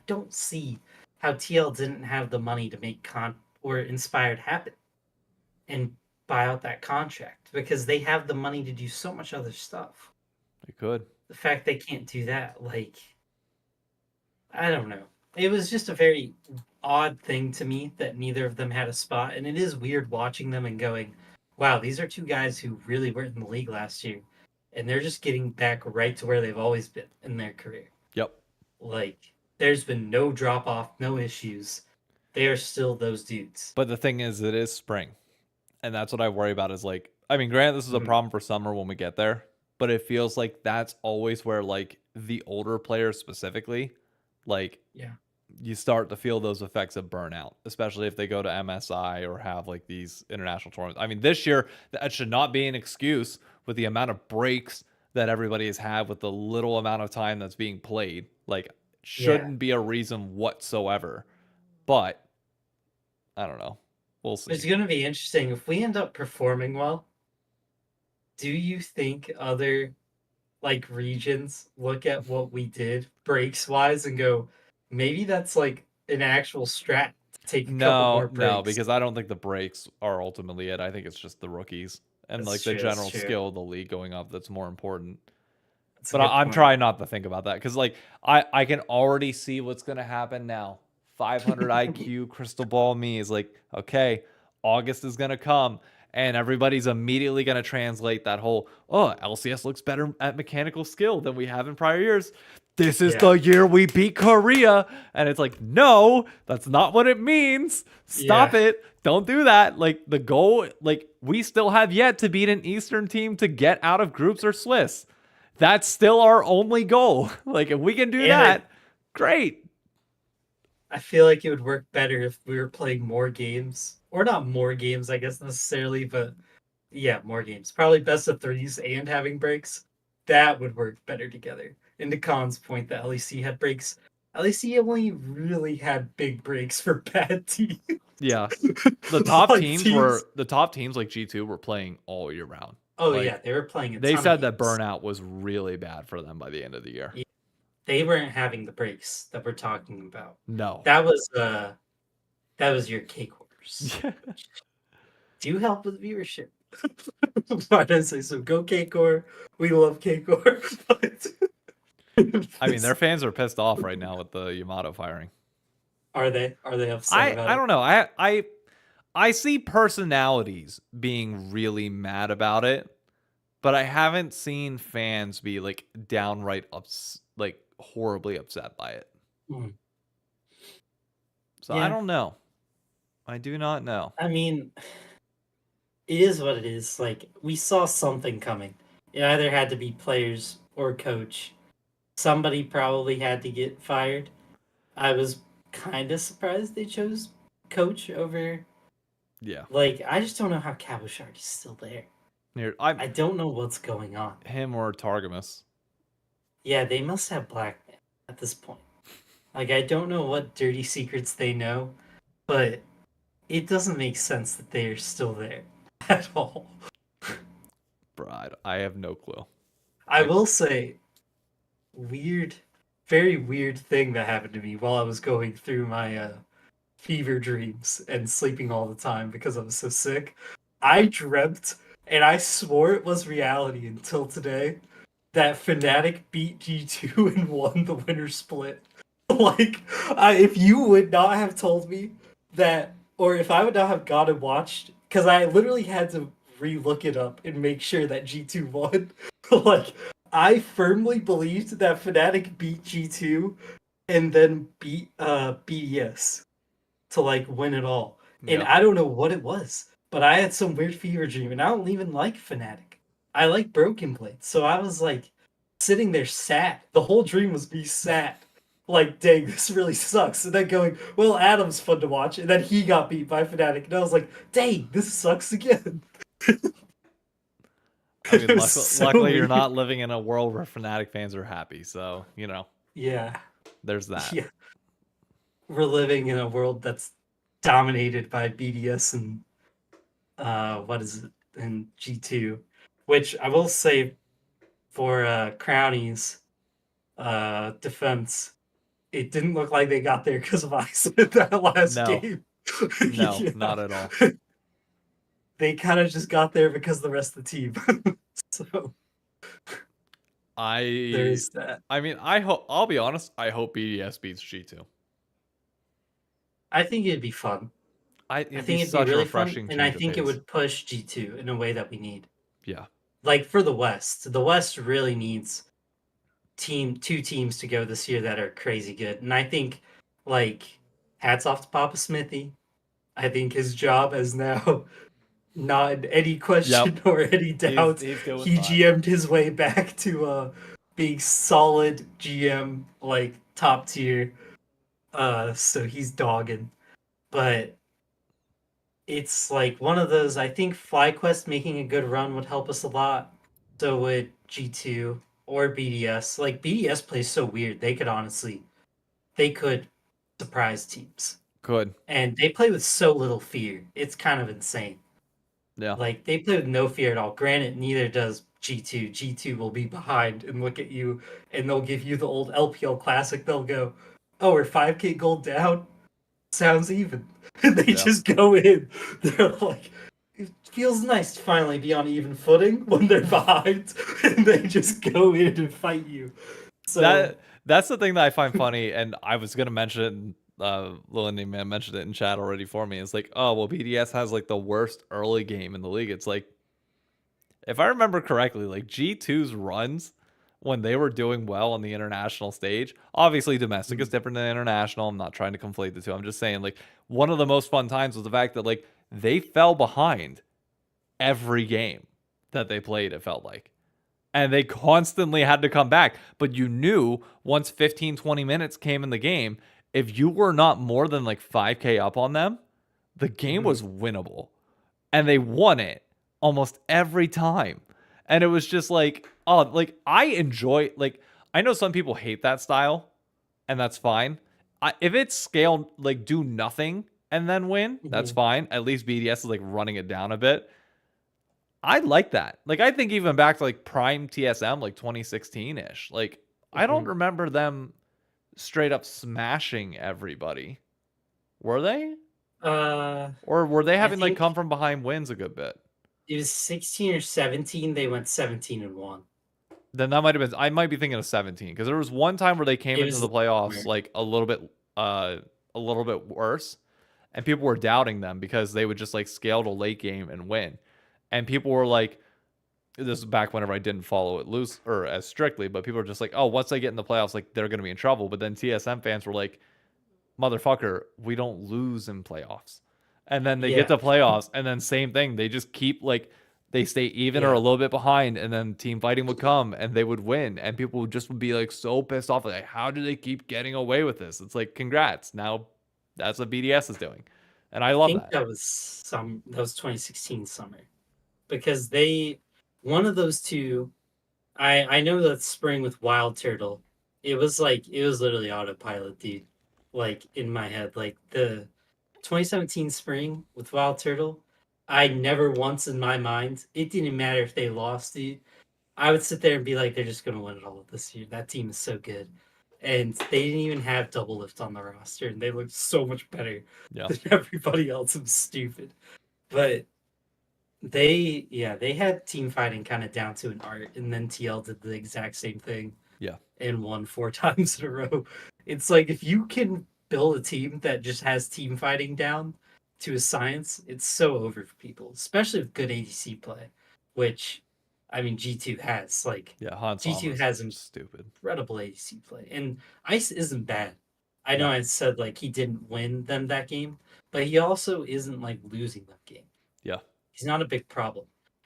don't see how TL didn't have the money to make or Inspired happen and buy out that contract because they have the money to do so much other stuff. They could. The fact they can't do that, like, I don't know. It was just a very odd thing to me that neither of them had a spot, and it is weird watching them and going, wow, these are two guys who really weren't in the league last year, and they're just getting back right to where they've always been in their career. Yep. Like, there's been no drop off, no issues. They are still those dudes. But the thing is, it is spring, and that's what I worry about. Is like, I mean, granted, this is a problem for summer when we get there, but it feels like that's always where like the older players specifically, like, yeah, you start to feel those effects of burnout, especially if they go to MSI or have like these international tournaments. I mean, this year that should not be an excuse with the amount of breaks that everybody has had with the little amount of time that's being played. Like, shouldn't be a reason whatsoever. But I don't know. We'll see. It's going to be interesting if we end up performing well. Do you think other like regions look at what we did breaks wise and go, maybe that's like an actual strat to take a couple more breaks? No, because I don't think the breaks are ultimately it. I think it's just the rookies and that's like the general skill of the league going up that's more important. But I'm trying not to think about that because like I can already see what's gonna happen now. 500 IQ crystal ball me is like, okay, August is gonna come. And everybody's immediately going to translate that whole, LCS looks better at mechanical skill than we have in prior years. This is the year we beat Korea. And it's like, no, that's not what it means. Stop it. Don't do that. Like, the goal, like, we still have yet to beat an Eastern team to get out of groups or Swiss. That's still our only goal. Like, if we can do that, great. I feel like it would work better if we were playing more games. Or not more games, I guess, necessarily, but yeah, more games. Probably best of threes and having breaks. That would work better together. And to Khan's point that LEC had breaks, LEC only really had big breaks for bad teams. Yeah. The top like teams like G2 were playing all year round. Oh, like, yeah, they were playing They said that burnout was really bad for them by the end of the year. Yeah. They weren't having the breaks that we're talking about. No. That was your cake orders. Do help with viewership. Why did I say so? Go K-Core. We love K-Core. I mean, their fans are pissed off right now with the Yamato firing. Are they? Are they upset about it? I don't know. I see personalities being really mad about it, but I haven't seen fans be like downright like horribly upset by it. So I don't know. I do not know. I mean, it is what it is. Like, we saw something coming. It either had to be players or coach. Somebody probably had to get fired. I was kind of surprised they chose coach over. Yeah. Like, I just don't know how Cabochard is still there. I don't know what's going on. Him or Targamas. Yeah, they must have Blackman at this point. Like, I don't know what dirty secrets they know, but it doesn't make sense that they are still there at all. Bride, I have no clue. I will say, very weird thing that happened to me while I was going through my fever dreams and sleeping all the time because I was so sick. I dreamt, and I swore it was reality until today, that Fnatic beat G2 and won the winner split. Like, if you would not have told me that, or if I would not have gone and watched, because I literally had to re-look it up and make sure that G2 won. Like, I firmly believed that Fnatic beat G2 and then beat BDS to like win it all. Yeah. And I don't know what it was, but I had some weird fever dream, and I don't even like Fnatic. I like broken plates. So I was like sitting there sad. The whole dream was me sad. Like, dang, this really sucks. And then going, well, Adam's fun to watch. And then he got beat by Fnatic. And I was like, dang, this sucks again. I mean, It was so luckily you're weird. not living in a world where Fnatic fans are happy. So, Yeah. there's that. Yeah. We're living in a world that's dominated by BDS and what is it? And G2. Which I will say for Crownie's defense, it didn't look like they got there because of ice in that last No, game. no, Yeah. not at all. They kind of just got there because of the rest of the team. So there is that. I mean, I hope, I'll be honest, I hope BDS beats G2. I think it'd be fun. I It'd be think it'd be such a really fun, refreshing and I change of think it pace. would push G2 in a way that we need. Yeah. Like for the West. The West really needs two teams to go this year that are crazy good. And I think like hats off to Papa Smithy. I think his job is now not in any question or any doubt. He's doing He fine. GM'd his way back to being solid GM, like top tier. So he's dogging. But it's like one of those, I think FlyQuest making a good run would help us a lot. So would G2 or BDS. Like BDS plays so weird. They could surprise teams. Could. And they play with so little fear. It's kind of insane. Yeah. Like they play with no fear at all. Granted, neither does G2. G2 will be behind and look at you, and they'll give you the old LPL classic. They'll go, "Oh, we're 5K gold down. Sounds even." And they just go in. They're like, it feels nice to finally be on even footing when they're behind, and they just go in and fight you. So that's the thing that I find funny, and I was gonna mention it. Lil Man mentioned it in chat already for me. It's like, oh well, BDS has like the worst early game in the league. It's like, if I remember correctly, like G2's runs when they were doing well on the international stage, obviously domestic is different than international. I'm not trying to conflate the two. I'm just saying, like, one of the most fun times was the fact that like they fell behind every game that they played, it felt like. And they constantly had to come back. But you knew once 15, 20 minutes came in the game, if you were not more than like 5K up on them, the game was winnable. And they won it almost every time. And it was just like, oh, like I enjoy, like, I know some people hate that style, and that's fine. If it's scaled, like do nothing and then win, that's fine. At least BDS is like running it down a bit. I like that. Like, I think even back to like prime TSM, like 2016-ish. Like, I don't remember them straight up smashing everybody. Were they? Or were they having like come from behind wins a good bit? It was 16 or 17. They went 17-1. Then that might have been. I might be thinking of 17 because there was one time where they came into the playoffs like a little bit worse, and people were doubting them because they would just like scale to late game and win. And people were like, this is back whenever I didn't follow it loose or as strictly, but people were just like, oh, once they get in the playoffs, like they're going to be in trouble. But then TSM fans were like, motherfucker, we don't lose in playoffs. And then they get to playoffs, and then same thing. They just keep like, they stay even or a little bit behind, and then team fighting would come and they would win. And people would just be like so pissed off. Like, how do they keep getting away with this? It's like, congrats. Now that's what BDS is doing. And I love that. That was 2016 summer. Because one of those two, I know that spring with Wild Turtle, it was literally autopilot, dude. Like in my head, like the 2017 spring with Wild Turtle, I never once in my mind, it didn't matter if they lost, dude. I would sit there and be like, they're just gonna win it all this year. That team is so good. And they didn't even have double lift on the roster, and they looked so much better than everybody else. It was stupid. But they had team fighting kind of down to an art, and then TL did the exact same thing. Yeah. And won 4 times in a row. It's like if you can build a team that just has team fighting down to a science, it's so over for people, especially with good ADC play, which I mean G2 has. Like G2 has incredible ADC play. And Ice isn't bad. I know I said like he didn't win them that game, but he also isn't like losing that game. Yeah. He's not a big problem.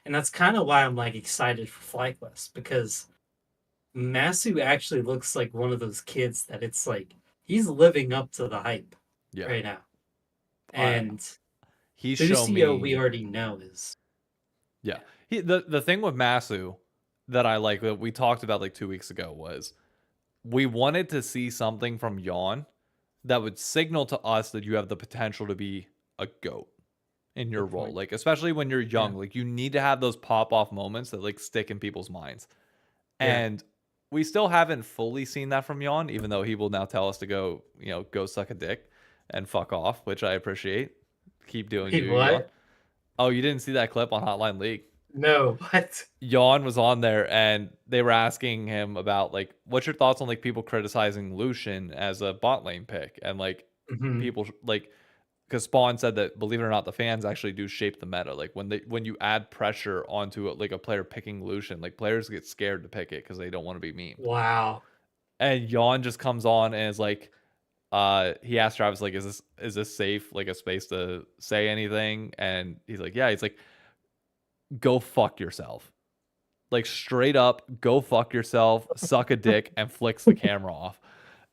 And that's kind of why I'm like excited for FlyQuest, because Masu actually looks like one of those kids that it's like he's living up to the hype right now. And he's shown Lucio, we me. already know is. Yeah. The thing with Masu that I like that we talked about like 2 weeks ago was we wanted to see something from Yawn that would signal to us that you have the potential to be a GOAT in your role. Like, especially when you're young, like you need to have those pop off moments that like stick in people's minds. And we still haven't fully seen that from Yawn, even though he will now tell us to go, go suck a dick and fuck off, which I appreciate. Keep doing you, Yawn. Oh, you didn't see that clip on Hotline League? No, what? Yawn was on there and they were asking him about like, what's your thoughts on like people criticizing Lucian as a bot lane pick? And like people like, because Spawn said that, believe it or not, the fans actually do shape the meta. Like when you add pressure onto like a player picking Lucian, like players get scared to pick it because they don't want to be memed. Wow. And Yawn just comes on and is like, he asked Travis like, is this safe, like a space to say anything? And he's like, yeah. He's like, go fuck yourself. Like straight up, go fuck yourself, suck a dick, and flicks the camera off.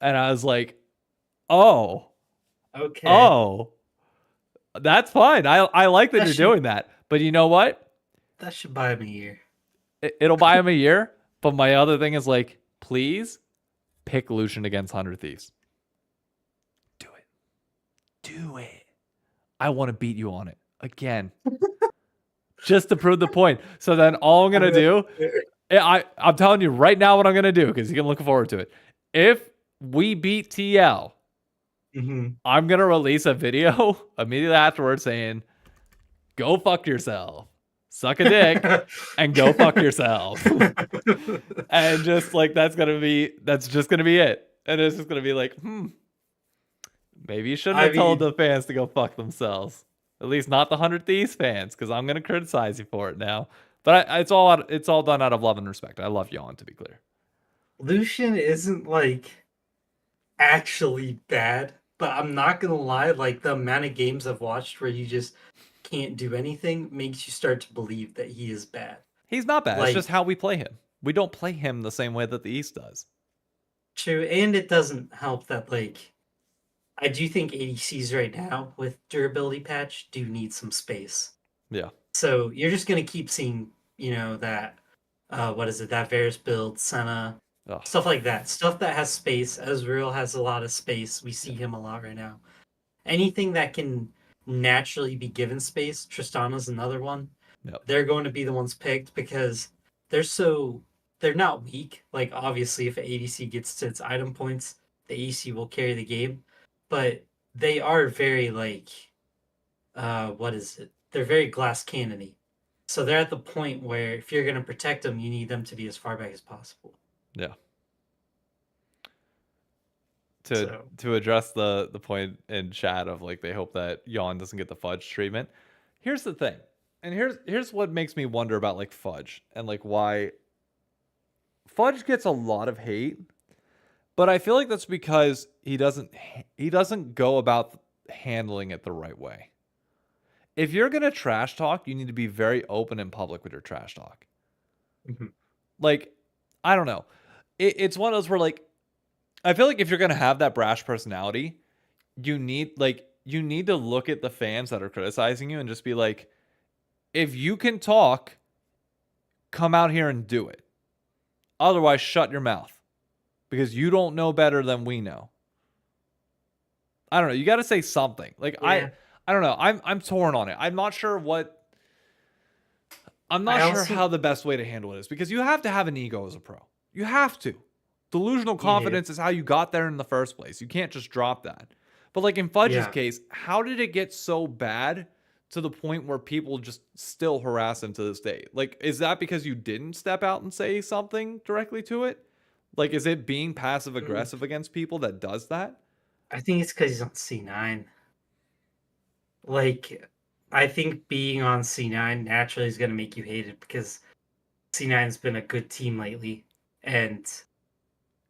And I was like, oh, okay, oh, that's fine. I like that you're doing that. But you know what? That should buy him a year. It'll buy him a year. But my other thing is like, please pick Lucian against 100 Thieves. Do it. Do it. I want to beat you on it again. Just to prove the point. So then all I'm going to do, I'm telling you right now what I'm going to do because I'm looking forward to it. If we beat TL, I'm going to release a video immediately afterwards saying, go fuck yourself, suck a dick, and go fuck yourself. And just like, that's just going to be it. And it's just going to be like, maybe you shouldn't have told the fans to go fuck themselves. At least not the 100 Thieves fans, because I'm gonna criticize you for it now. But it's all done out of love and respect. I love Yawn, to be clear. Lucian isn't like actually bad, but I'm not gonna lie. Like the amount of games I've watched where you just can't do anything makes you start to believe that he is bad. He's not bad. Like, it's just how we play him. We don't play him the same way that the East does. True, and it doesn't help that like. I do think ADCs right now with durability patch do need some space. Yeah. So you're just gonna keep seeing, that what is it, that Varus build, Senna, stuff like that. Stuff that has space. Ezreal has a lot of space. We see him a lot right now. Anything that can naturally be given space, Tristana's another one. Yep. They're going to be the ones picked because they're not weak. Like obviously if an ADC gets to its item points, the ADC will carry the game. But they are very like, what is it? They're very glass cannony. So they're at the point where if you're going to protect them, you need them to be as far back as possible. Yeah. To address the point in chat of like they hope that Yawn doesn't get the Fudge treatment. Here's the thing, and here's what makes me wonder about like Fudge and like why Fudge gets a lot of hate. But I feel like that's because he doesn't go about handling it the right way. If you're going to trash talk, you need to be very open and public with your trash talk. Like, I don't know. It's one of those where like, I feel like if you're going to have that brash personality, you need to look at the fans that are criticizing you and just be like, if you can talk, come out here and do it. Otherwise, shut your mouth. Because you don't know better than we know. I don't know. You got to say something. Like I don't know. I'm torn on it. I'm not sure how the best way to handle it is because you have to have an ego as a pro. You have to. Delusional confidence is how you got there in the first place. You can't just drop that. But like in Fudge's case, how did it get so bad to the point where people just still harass him to this day? Like, is that because you didn't step out and say something directly to it? Like, is it being passive-aggressive against people that does that? I think it's because he's on C9. Like, I think being on C9 naturally is going to make you hate it because C9's been a good team lately. And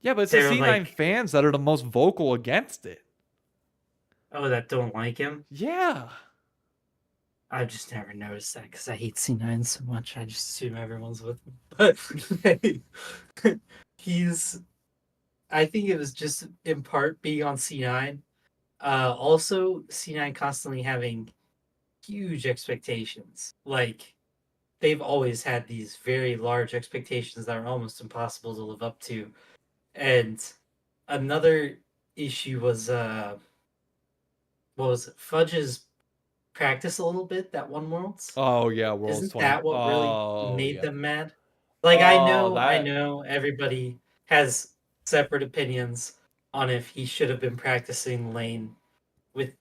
yeah, but it's the C9 fans that are the most vocal against it. Oh, that don't like him? Yeah. I've just never noticed that because I hate C9 so much. I just assume everyone's with him. But he's. I think it was just in part being on C9. Also, C9 constantly having huge expectations. Like, they've always had these very large expectations that are almost impossible to live up to. And another issue was what was it? Fudge's practice a little bit that one Worlds. Oh yeah, World's Isn't 20. that what really Oh made yeah. them mad? Like Oh, I that know everybody has separate opinions on if he should have been practicing lane with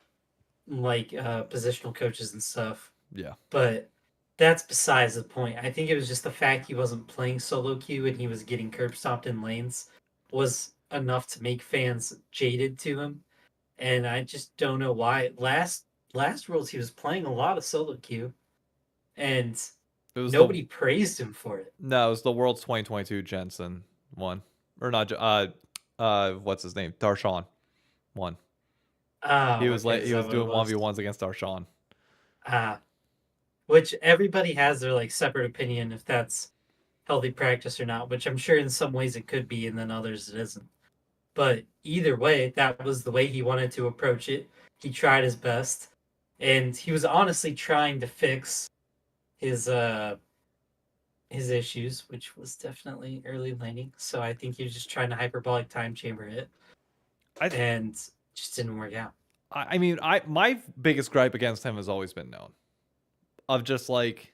like positional coaches and stuff. yeah. But that's besides the point. I think it was just the fact he wasn't playing solo queue and he was getting curb stomped in lanes was enough to make fans jaded to him. And I just don't know why. Last Worlds he was playing a lot of solo queue and It was the nobody praised him for it. no, it was the World's 2022 Jensen one. Or not what's his name? Darshan one. Oh, okay, is He that was what it doing was? 1v1s against Darshan. Ah, which everybody has their like separate opinion if that's healthy practice or not, which I'm sure in some ways it could be and then others it isn't. But either way, that was the way he wanted to approach it. He tried his best, and he was honestly trying to fix his his issues, which was definitely early laning. So I think he was just trying to hyperbolic time chamber it, I and just didn't work out. I mean, my biggest gripe against him has always been known of just like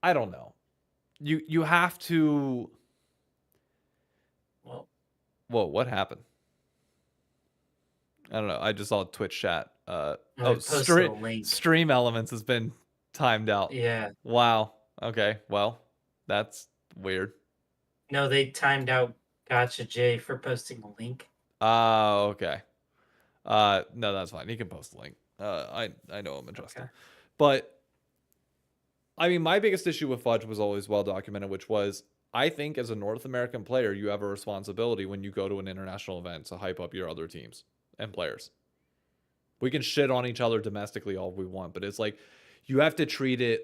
I don't know. You have to. Well, Whoa, what happened? I don't know. I just saw Twitch chat. I Oh, posted a link. stream elements has been timed out. Yeah, Wow. Okay. Well, that's weird. no, they timed out Gotcha J for posting a link. Oh, okay. No, that's fine. He can post the link. I know I'm adjusting. Okay. But I mean, my biggest issue with Fudge was always well documented, which was I think as a North American player, you have a responsibility when you go to an international event to hype up your other teams and players. We can shit on each other domestically all we want, but it's like you have to treat it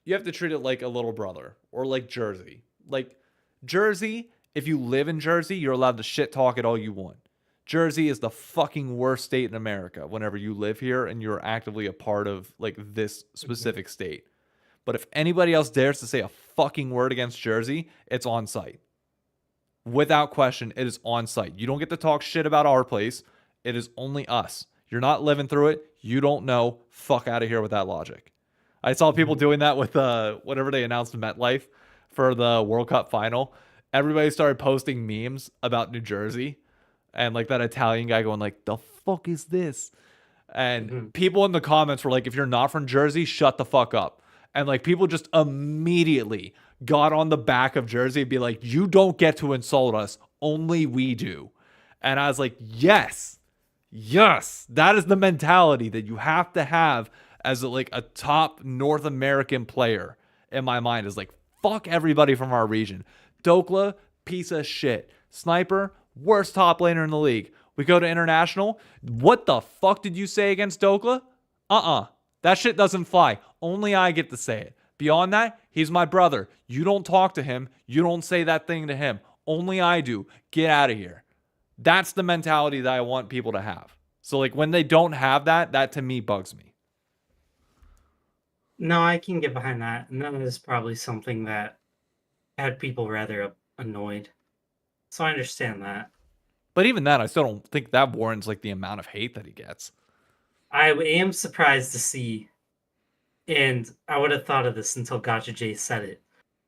like a little brother or like Jersey. Like Jersey, if you live in Jersey, you're allowed to shit talk it all you want. Jersey is the fucking worst state in America whenever you live here and you're actively a part of like this specific state. But if anybody else dares to say a fucking word against Jersey, it's on site. Without question, it is on site. You don't get to talk shit about our place. It is only us. You're not living through it. You don't know. Fuck out of here with that logic. I saw people doing that with whatever they announced MetLife for the World Cup final. Everybody started posting memes about New Jersey and like that Italian guy going like, "The fuck is this?" And people in the comments were like, "If you're not from Jersey, shut the fuck up." And like people just immediately got on the back of Jersey and be like, "You don't get to insult us. Only we do." And I was like, "Yes. Yes, that is the mentality that you have to have as like a top North American player in my mind is like, fuck everybody from our region. Dokla, piece of shit. Sniper, worst top laner in the league. We go to international. What the fuck did you say against Dokla? That shit doesn't fly. Only I get to say it. Beyond that, he's my brother. You don't talk to him. You don't say that thing to him. Only I do. Get out of here." That's the mentality that I want people to have. So like when they don't have that, that to me bugs me. No, I can get behind that. And that is probably something that had people rather annoyed. So I understand that. But even that, I still don't think that warrants like the amount of hate that he gets. I am surprised to see, and I would have thought of this until Gotcha J said it,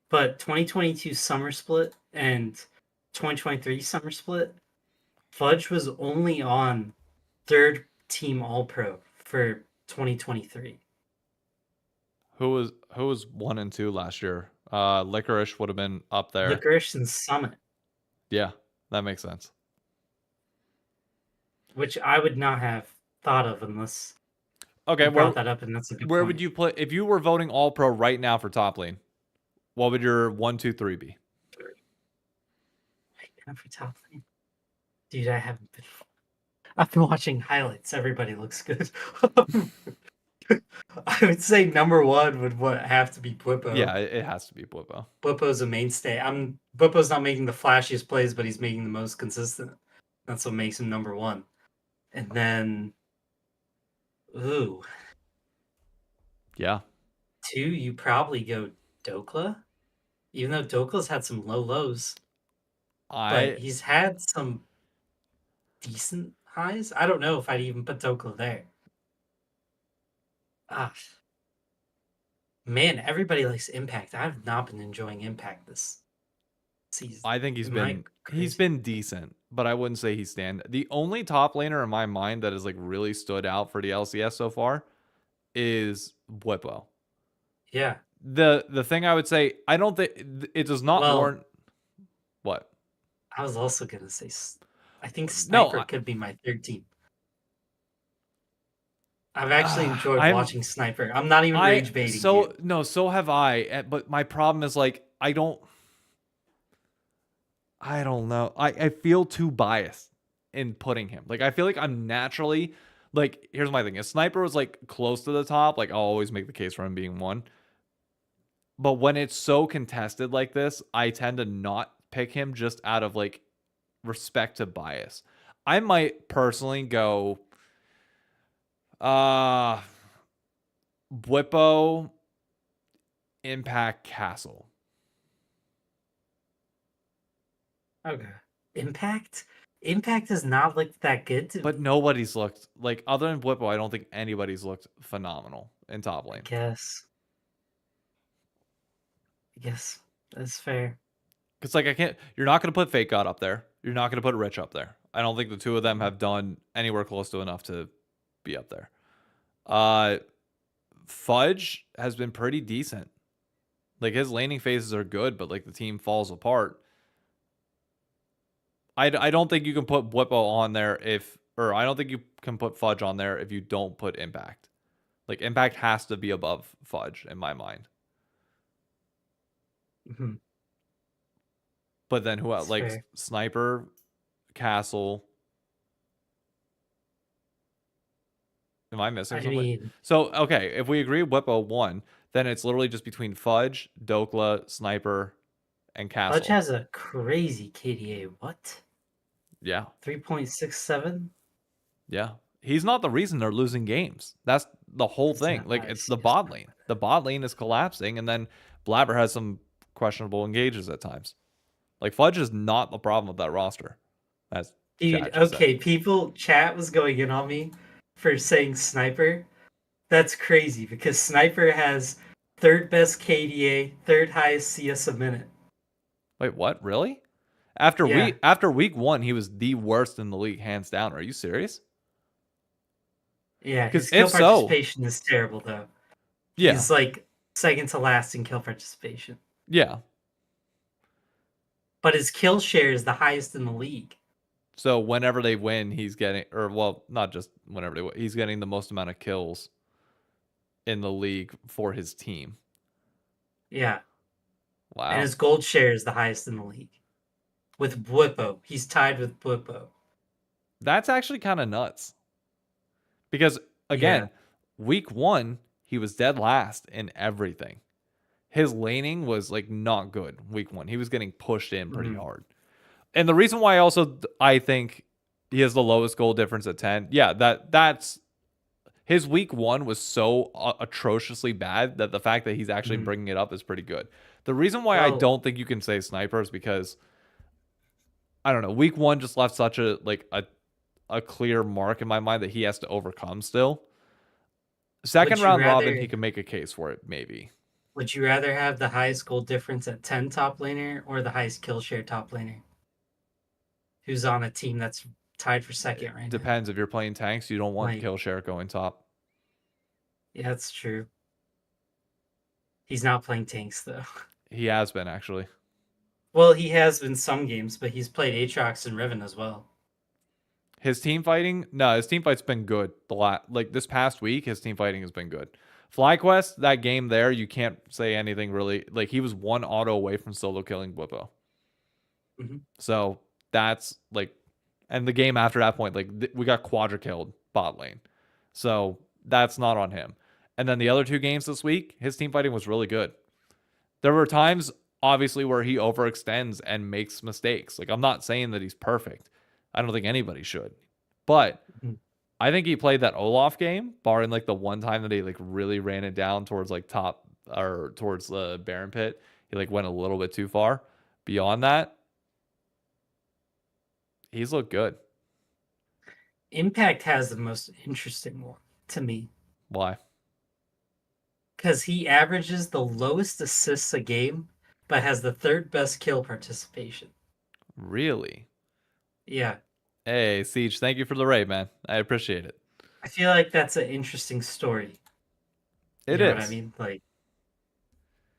but 2022 summer split and 2023 summer split, Fudge was only on third team All Pro for 2023. Who was 1 and 2 last year? Licorice would have been up there. Licorice and Summit. Yeah, that makes sense. Which I would not have thought of unless Okay, brought that up, and that's a good where point. would you play if you were voting All Pro right now for top lane? What would your 1, 2, 3 be? Right now for top lane, dude, I've been watching highlights. Everybody looks good. I would say number one would have to be bwipo. Yeah, it has to be bwipo. Bwipo's a mainstay. Bwipo's not making the flashiest plays, but he's making the most consistent. That's what makes him number one. And then, ooh, Yeah. two, you probably go Dokla, even though Dokla's had some low lows, but he's had some decent highs. I don't know if I'd even put Dokla there. Ah, man, everybody likes Impact. I've not been enjoying Impact this season. I think he's been decent, but I wouldn't say he's stand. The only top laner in my mind that has like really stood out for the LCS so far is bwipo. Yeah. The thing I would say, I don't think it does not warrant. What? I was also gonna say, I think Sniper could be my third team. I've actually enjoyed watching Sniper. I'm not even rage baiting. So have I. But my problem is like I don't know. I feel too biased in putting him. Like I feel like I'm naturally like. Here's my thing: if Sniper was like close to the top, like I'll always make the case for him being one. But when it's so contested like this, I tend to not pick him just out of like respect to bias. I might personally go bwipo, Impact, Castle. Okay. Impact has not looked that good but nobody's looked like, other than bwipo, I don't think anybody's looked phenomenal in top lane. I guess that's fair. Because like you're not going to put Fake God up there. You're not going to put Rich up there. I don't think the two of them have done anywhere close to enough to be up there. Fudge has been pretty decent. Like his laning phases are good, but like the team falls apart. I don't think you can put bwipo on there I don't think you can put Fudge on there if you don't put Impact. Like Impact has to be above Fudge in my mind. Mm-hmm. But then who else? Like Sniper, Castle. Am I missing something? So okay, if we agree bwipo won, then it's literally just between Fudge, Dokla, Sniper, and Castle. Fudge has a crazy KDA. What? Yeah. 3.67? Yeah. He's not the reason they're losing games. That's the whole thing. Like, it's the bot lane. The bot lane is collapsing, and then Blabber has some questionable engages at times. Like, Fudge is not the problem with that roster. That's Dude, okay, chat was going in on me for saying Sniper. That's crazy, because Sniper has third best KDA, third highest CS a minute. Wait, what? Really? After week one, he was the worst in the league, hands down. Are you serious? Yeah, his kill participation is terrible, though. Yeah. He's like second to last in kill participation. Yeah. But his kill share is the highest in the league. So whenever they win, he's getting, or well, not just whenever they win, he's getting the most amount of kills in the league for his team. Yeah. Wow. And his gold share is the highest in the league. With bwipo. He's tied with bwipo. That's actually kind of nuts. Because, again, week one, he was dead last in everything. His laning was, like, not good week one. He was getting pushed in pretty hard. And the reason why I think he has the lowest goal difference at 10, that's... His week one was so atrociously bad that the fact that he's actually bringing it up is pretty good. The reason why I don't think you can say Sniper is because, I don't know, week one just left such a clear mark in my mind that he has to overcome still. Second round robin, he can make a case for it, maybe. Would you rather have the highest goal difference at 10 top laner or the highest kill share top laner? Who's on a team that's tied for second right now? Depends. If you're playing tanks, you don't want kill share going top. Yeah, that's true. He's not playing tanks, though. He has been, actually. Well, he has been some games, but he's played Aatrox and Riven as well. His team fighting? No, his team fight's been good. Like this past week, his team fighting has been good. FlyQuest, that game there, you can't say anything really. Like, he was one auto away from solo killing bwipo. So that's like, and the game after that point, like we got quadra killed bot lane. So that's not on him. And then the other 2 games this week, his team fighting was really good. There were times, obviously, where he overextends and makes mistakes. Like, I'm not saying that he's perfect. I don't think anybody should. But I think he played that Olaf game, barring like the one time that he like really ran it down towards like top or towards the Baron pit. He like went a little bit too far. Beyond that, he's looked good. Impact has the most interesting one to me. Why? Because he averages the lowest assists a game, but has the 3rd best kill participation. Really? Yeah. Hey, Siege, thank you for the raid, man. I appreciate it. I feel like that's an interesting story. It you know is. what I mean? Like,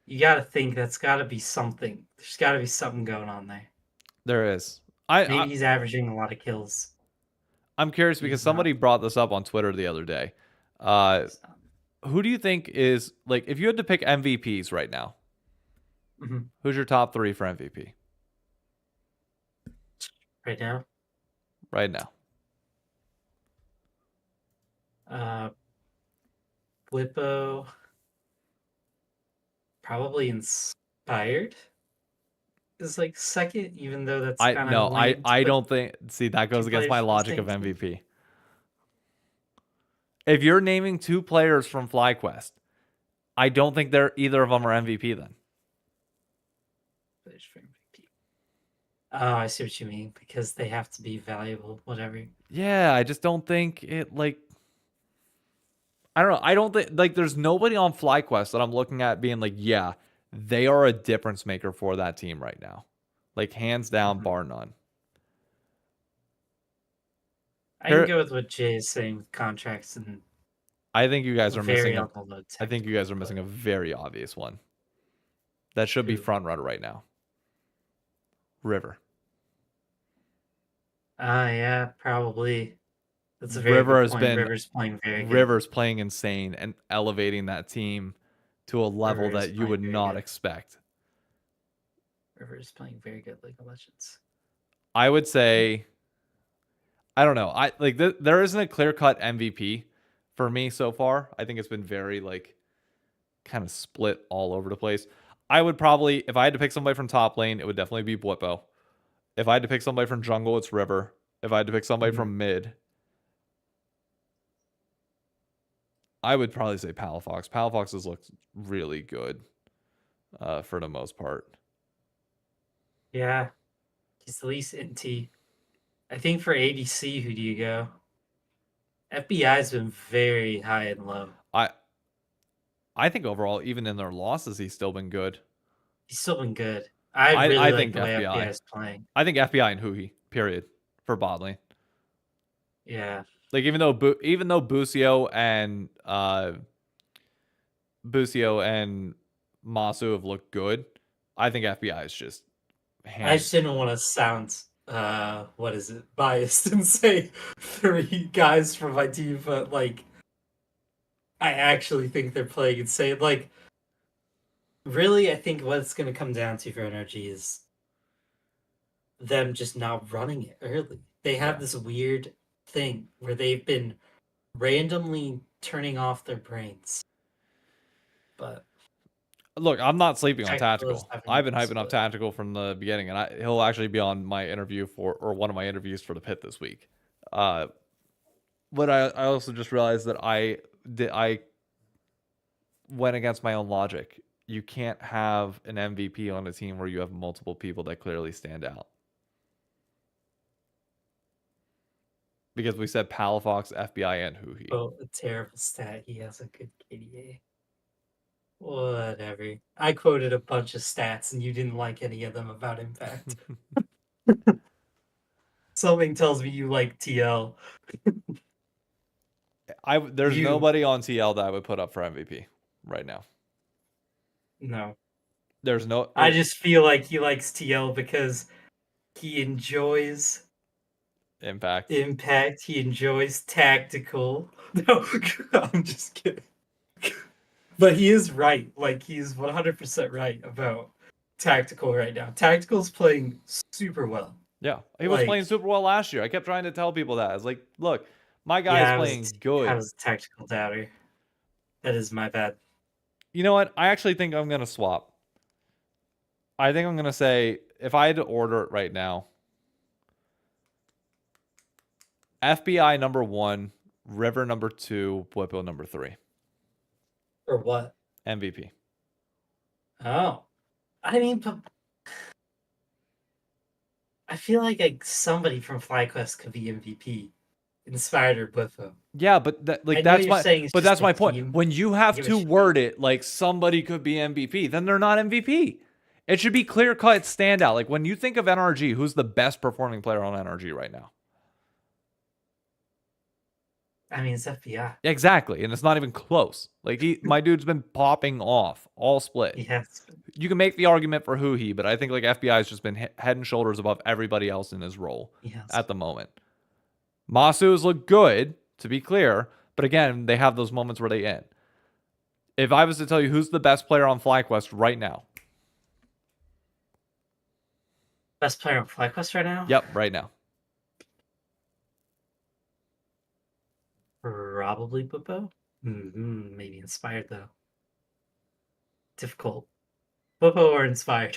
you got to think that's got to be something. There's got to be something going on there. There is. Maybe he's averaging a lot of kills. I'm curious because somebody brought this up on Twitter the other day. Who do you think is, like, if you had to pick MVPs right now, who's your top 3 for MVP? Right now? Right now. bwipo. Probably Inspired is like second, even though that's kind of I don't think. See, that goes against my logic of MVP. If you're naming 2 players from FlyQuest, I don't think either of them are MVP then. Oh, I see what you mean, because they have to be valuable, whatever. Yeah, I just don't think it, like, I don't know. I don't think, like, there's nobody on FlyQuest that I'm looking at being like, yeah, they are a difference maker for that team right now. Like, hands down, bar none. I can go with what Jay is saying with contracts, and I think you guys are missing I think you guys are missing a very obvious one. That should be front runner right now. River. Yeah, probably. That's a very good point. River's playing very good. River's playing insane and elevating that team to a level that you would not expect. River's playing very good League of Legends. I would say, I don't know. I like there isn't a clear-cut MVP for me so far. I think it's been very like kind of split all over the place. I would probably, if I had to pick somebody from top lane, it would definitely be bwipo. If I had to pick somebody from jungle, it's River. If I had to pick somebody from mid, I would probably say Palafox. Palafox has looked really good for the most part. Yeah, he's the least NT. I think for ADC, who do you go? FBI's been very high and low. I think overall, even in their losses, he's still been good. He's still been good. I really like think the way FBI is playing. I think FBI and Huhi, period, for bot lane. Yeah. Like even though Busio and Masu have looked good, I think FBI is just. I just didn't want to sound biased and say 3 guys from my team, but like I actually think they're playing insane. Like, really, I think what it's going to come down to for NRG is them just not running it early. They have this weird thing where they've been randomly turning off their brains. But look, I'm not sleeping on Tactical. I've been hyping up Tactical from the beginning, and he'll actually be on my interview or one of my interviews for the pit this week. But I also just realized that I went against my own logic. You can't have an MVP on a team where you have multiple people that clearly stand out. Because we said Palafox, FBI, and Huhi. Oh, a terrible stat. He has a good KDA. Whatever. I quoted a bunch of stats and you didn't like any of them about Impact. Something tells me you like TL. There's nobody on TL that I would put up for MVP right now. No. There's no. I just feel like he likes TL because he enjoys Impact. He enjoys Tactical. No, I'm just kidding. But he is right. Like, he's 100% right about Tactical right now. Tactical's playing super well. Yeah, he was playing super well last year. I kept trying to tell people that. I was like, look, my guy is playing good. I was a Tactical doubter. That is my bad. You know what? I actually think I'm gonna swap. I think I'm gonna say if I had to order it right now, FBI number 1, River number 2, bwipo number 3. Or what? MVP. Oh. I mean, but I feel like somebody from FlyQuest could be MVP. Inspired or bwipo. Yeah, but I know that's you're my saying it's but just that's the my point. team. When you have Give a to shit. word it like somebody could be MVP, then they're not MVP. It should be clear cut standout. Like when you think of NRG, who's the best performing player on NRG right now? I mean, it's FBI. Exactly, and it's not even close. Like my dude's been popping off all split. Yes. You can make the argument for Huhi, but I think like FBI has just been head and shoulders above everybody else in his role Yes. at the moment. Masu's look good, to be clear, but again, they have those moments where they end. If I was to tell you who's the best player on FlyQuest right now. Best player on FlyQuest right now? Yep, right now. Probably bwipo. Maybe Inspired though. Difficult. bwipo or Inspired?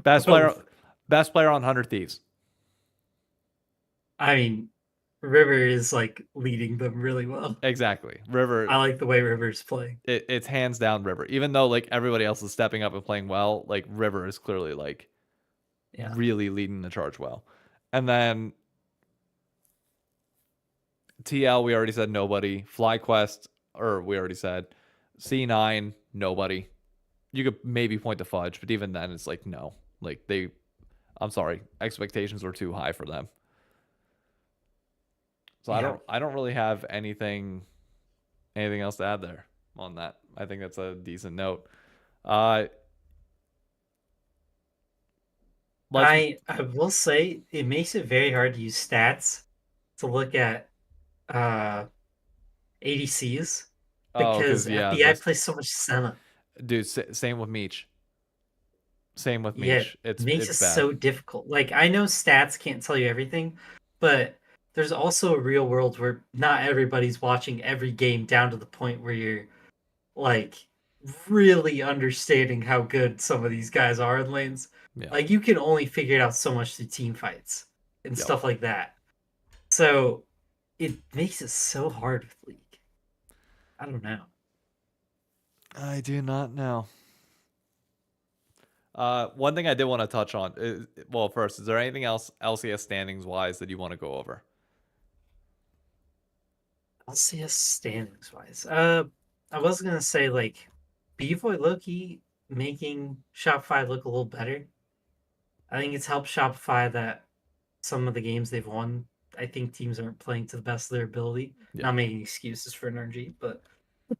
Best player on 100 Thieves. I mean, River is like leading them really well. Exactly. River. I like the way River's playing. It's hands down River. Even though like everybody else is stepping up and playing well, like River is clearly like really leading the charge well. And then TL, we already said nobody. FlyQuest, or we already said. C9, nobody. You could maybe point to Fudge, but even then it's like no. Like I'm sorry, expectations were too high for them. So I don't really have anything else to add there on that. I think that's a decent note. I will say it makes it very hard to use stats to look at ADCs because FBI plays so much Senna. Dude, same with Meech. Same with Meech. Yeah, it makes it bad. So difficult. Like I know stats can't tell you everything, but there's also a real world where not everybody's watching every game down to the point where you're like really understanding how good some of these guys are in lanes. Yeah. Like you can only figure it out so much through team fights and stuff like that. So it makes it so hard with League. I don't know. I do not know. One thing I did want to touch on is, well, first, is there anything else LCS standings wise that you want to go over? LCS standings wise, I was gonna say like bvoy Loki making Shopify look a little better. I think it's helped Shopify that some of the games they've won, I think teams aren't playing to the best of their ability. Yeah. Not making excuses for NRG, but I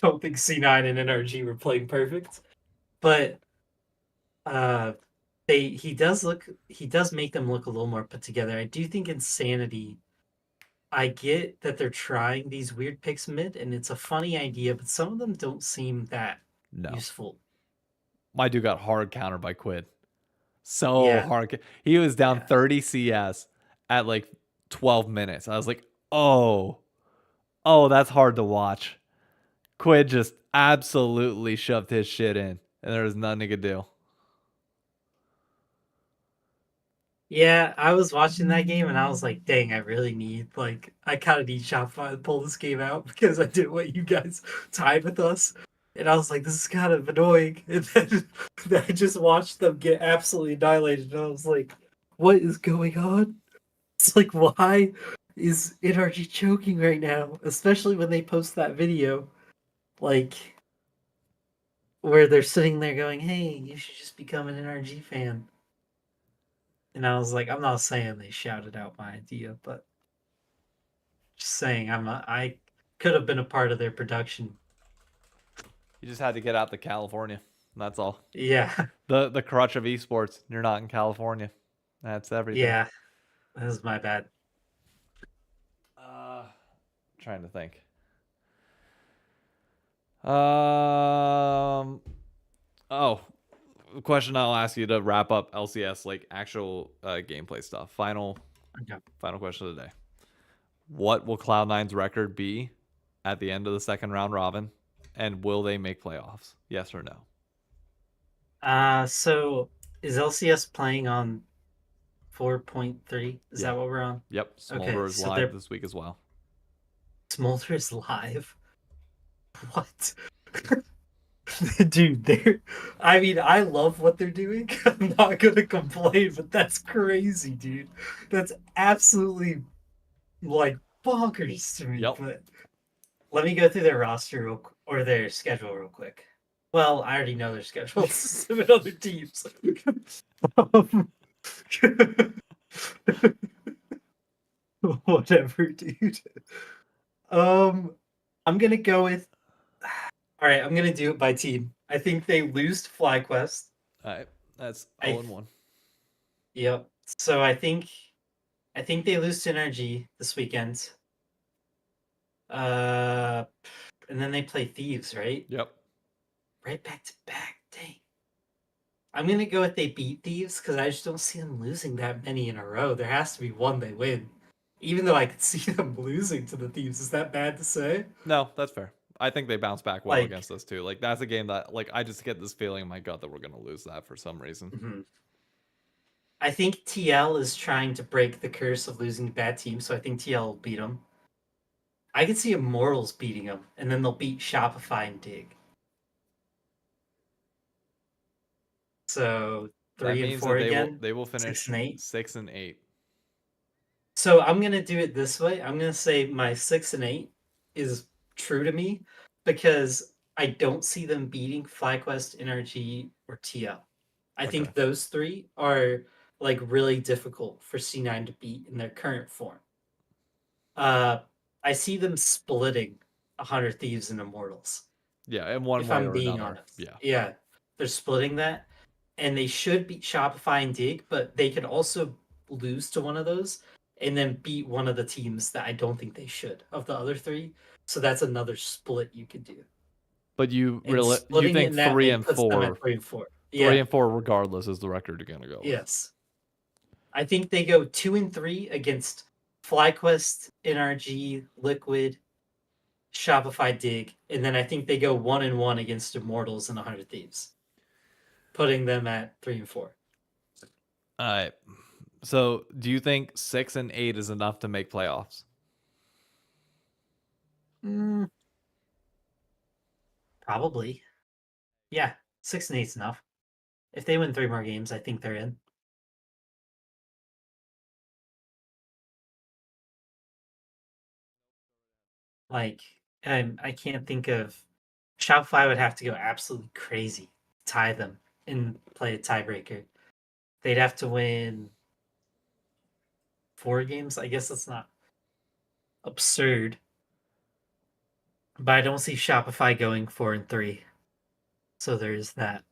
don't think C9 and NRG were playing perfect. But he does make them look a little more put together. I do think Insanity, I get that they're trying these weird picks mid, and it's a funny idea, but some of them don't seem that useful. My dude got hard countered by Quid. So hard. He was down 30 CS at like 12 minutes. I was like, oh, that's hard to watch. Quid just absolutely shoved his shit in, and there was nothing he could do. Yeah, I was watching that game and I was like, dang, I really need, I kind of need Shopify to pull this game out because I didn't want you guys tied with us. And I was like, this is kind of annoying. And then I just watched them get absolutely annihilated. And I was like, what is going on? It's like, why is NRG choking right now? Especially when they post that video, like, where they're sitting there going, hey, you should just become an NRG fan. And I was like, I'm not saying they shouted out my idea, but just saying I could have been a part of their production. You just had to get out to California. That's all. Yeah. The crutch of esports. You're not in California. That's everything. Yeah. That was my bad. Trying to think. Oh, question I'll ask you to wrap up LCS, like actual gameplay stuff. Final question of the day. What will Cloud9's record be at the end of the second round robin? And will they make playoffs? Yes or no? So is LCS playing on 4.3? Is Yeah. that what we're on? Yep. Okay, Smolder is so live they're this week as well. Smolder is live. What? Dude, I mean, I love what they're doing. I'm not gonna complain, but that's crazy, dude. That's absolutely like bonkers to me. Yep. But let me go through their roster or their schedule real quick. Well, I already know their schedules. Seven other teams. Um, Whatever, dude. Um, I'm gonna go with. All right, I'm gonna do it by team. I think they lose to FlyQuest. All right. That's I 0-1. Yep. So I think they lose to Energy this weekend. Uh, and then they play Thieves, right? Yep. Right back to back. Dang. I'm gonna go with they beat Thieves because I just don't see them losing that many in a row. There has to be one they win. Even though I could see them losing to the Thieves, is that bad to say? No, that's fair. I think they bounce back well Like, against us too. Like that's a game that like I just get this feeling in my gut that we're gonna lose that for some reason. mhm. I think TL is trying to break the curse of losing bad teams, so I think TL will beat them. I could see Immortals beating them, and then they'll beat Shopify and Dig. So That 3 and means 4 that again, they will 6 finish and 8. 6-8. So I'm gonna do it this way. I'm gonna say my 6 and 8 is true to me because I don't see them beating FlyQuest, NRG, or TL. I Okay. think those three are like really difficult for C9 to beat in their current form. Uh, I see them splitting 100 Thieves and Immortals. Yeah, in one If way I'm or being another. honest, Yeah. yeah, they're splitting that, and they should beat Shopify and Dig, but they could also lose to one of those and then beat one of the teams that I don't think they should of the other three. So that's another split you could do, But and you splitting it think in that way puts them at 3 and 4. three Yeah, and four regardless is the record you're gonna go with. yes, I think they go 2 and 3 against FlyQuest, NRG, Liquid, Shopify, Dig, and then I think they go 1 and 1 against Immortals and 100 Thieves, putting them at 3 and 4. All right. So do you think 6-8 is enough to make playoffs? Mm, probably. Yeah, 6 and 8's enough. If they win 3 more games, I think they're in. Like, I can't think of. Shopify would have to go absolutely crazy, tie them, and play a tiebreaker. They'd have to win 4 games. I guess that's not absurd, but I don't see Shopify going 4 and 3. So there's that.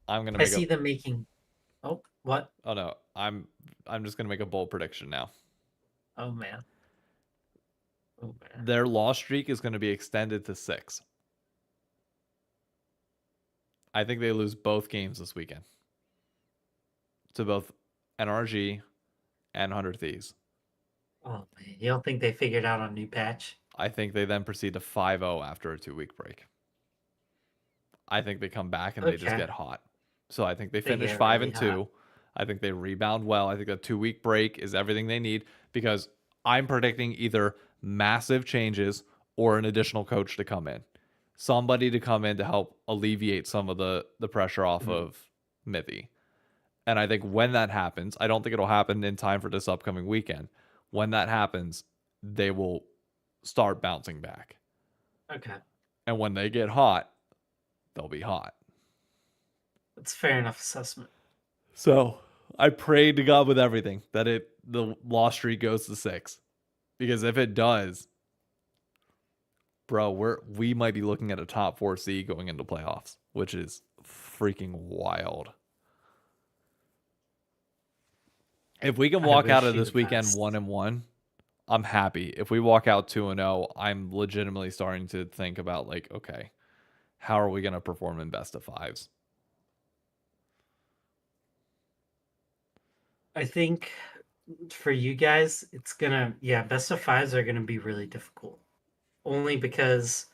I'm gonna I make a see them making. Oh, what? oh no. I'm just gonna make a bold prediction now. Oh man. Oh man. Their loss streak is gonna be extended to 6. I think they lose both games this weekend. To both NRG and 100 Thieves. Oh man. You don't think they figured out a new patch? I think they then proceed to 5-0 after a 2-week break. I think they come back and they just Okay. get hot. So I think they They finish get five really and hot. two. I think they rebound well. I think a 2-week break is everything they need because I'm predicting either massive changes or an additional coach to come in. Somebody to come in to help alleviate some of the pressure off Mhm. of Mithy. And I think when that happens, I don't think it'll happen in time for this upcoming weekend. When that happens, they will start bouncing back. Okay. And when they get hot, they'll be hot. That's fair enough assessment. So I pray to God with everything that the loss streak goes to 6. Because if it does, bro, we might be looking at a top 4 seed going into playoffs, which is freaking wild. If we can I walk out wish of you this the weekend best. 1-1, I'm happy. If we walk out 2-0, I'm legitimately starting to think about like, okay, how are we going to perform in best of fives? I think for you guys, it's gonna best of fives are gonna be really difficult. Only because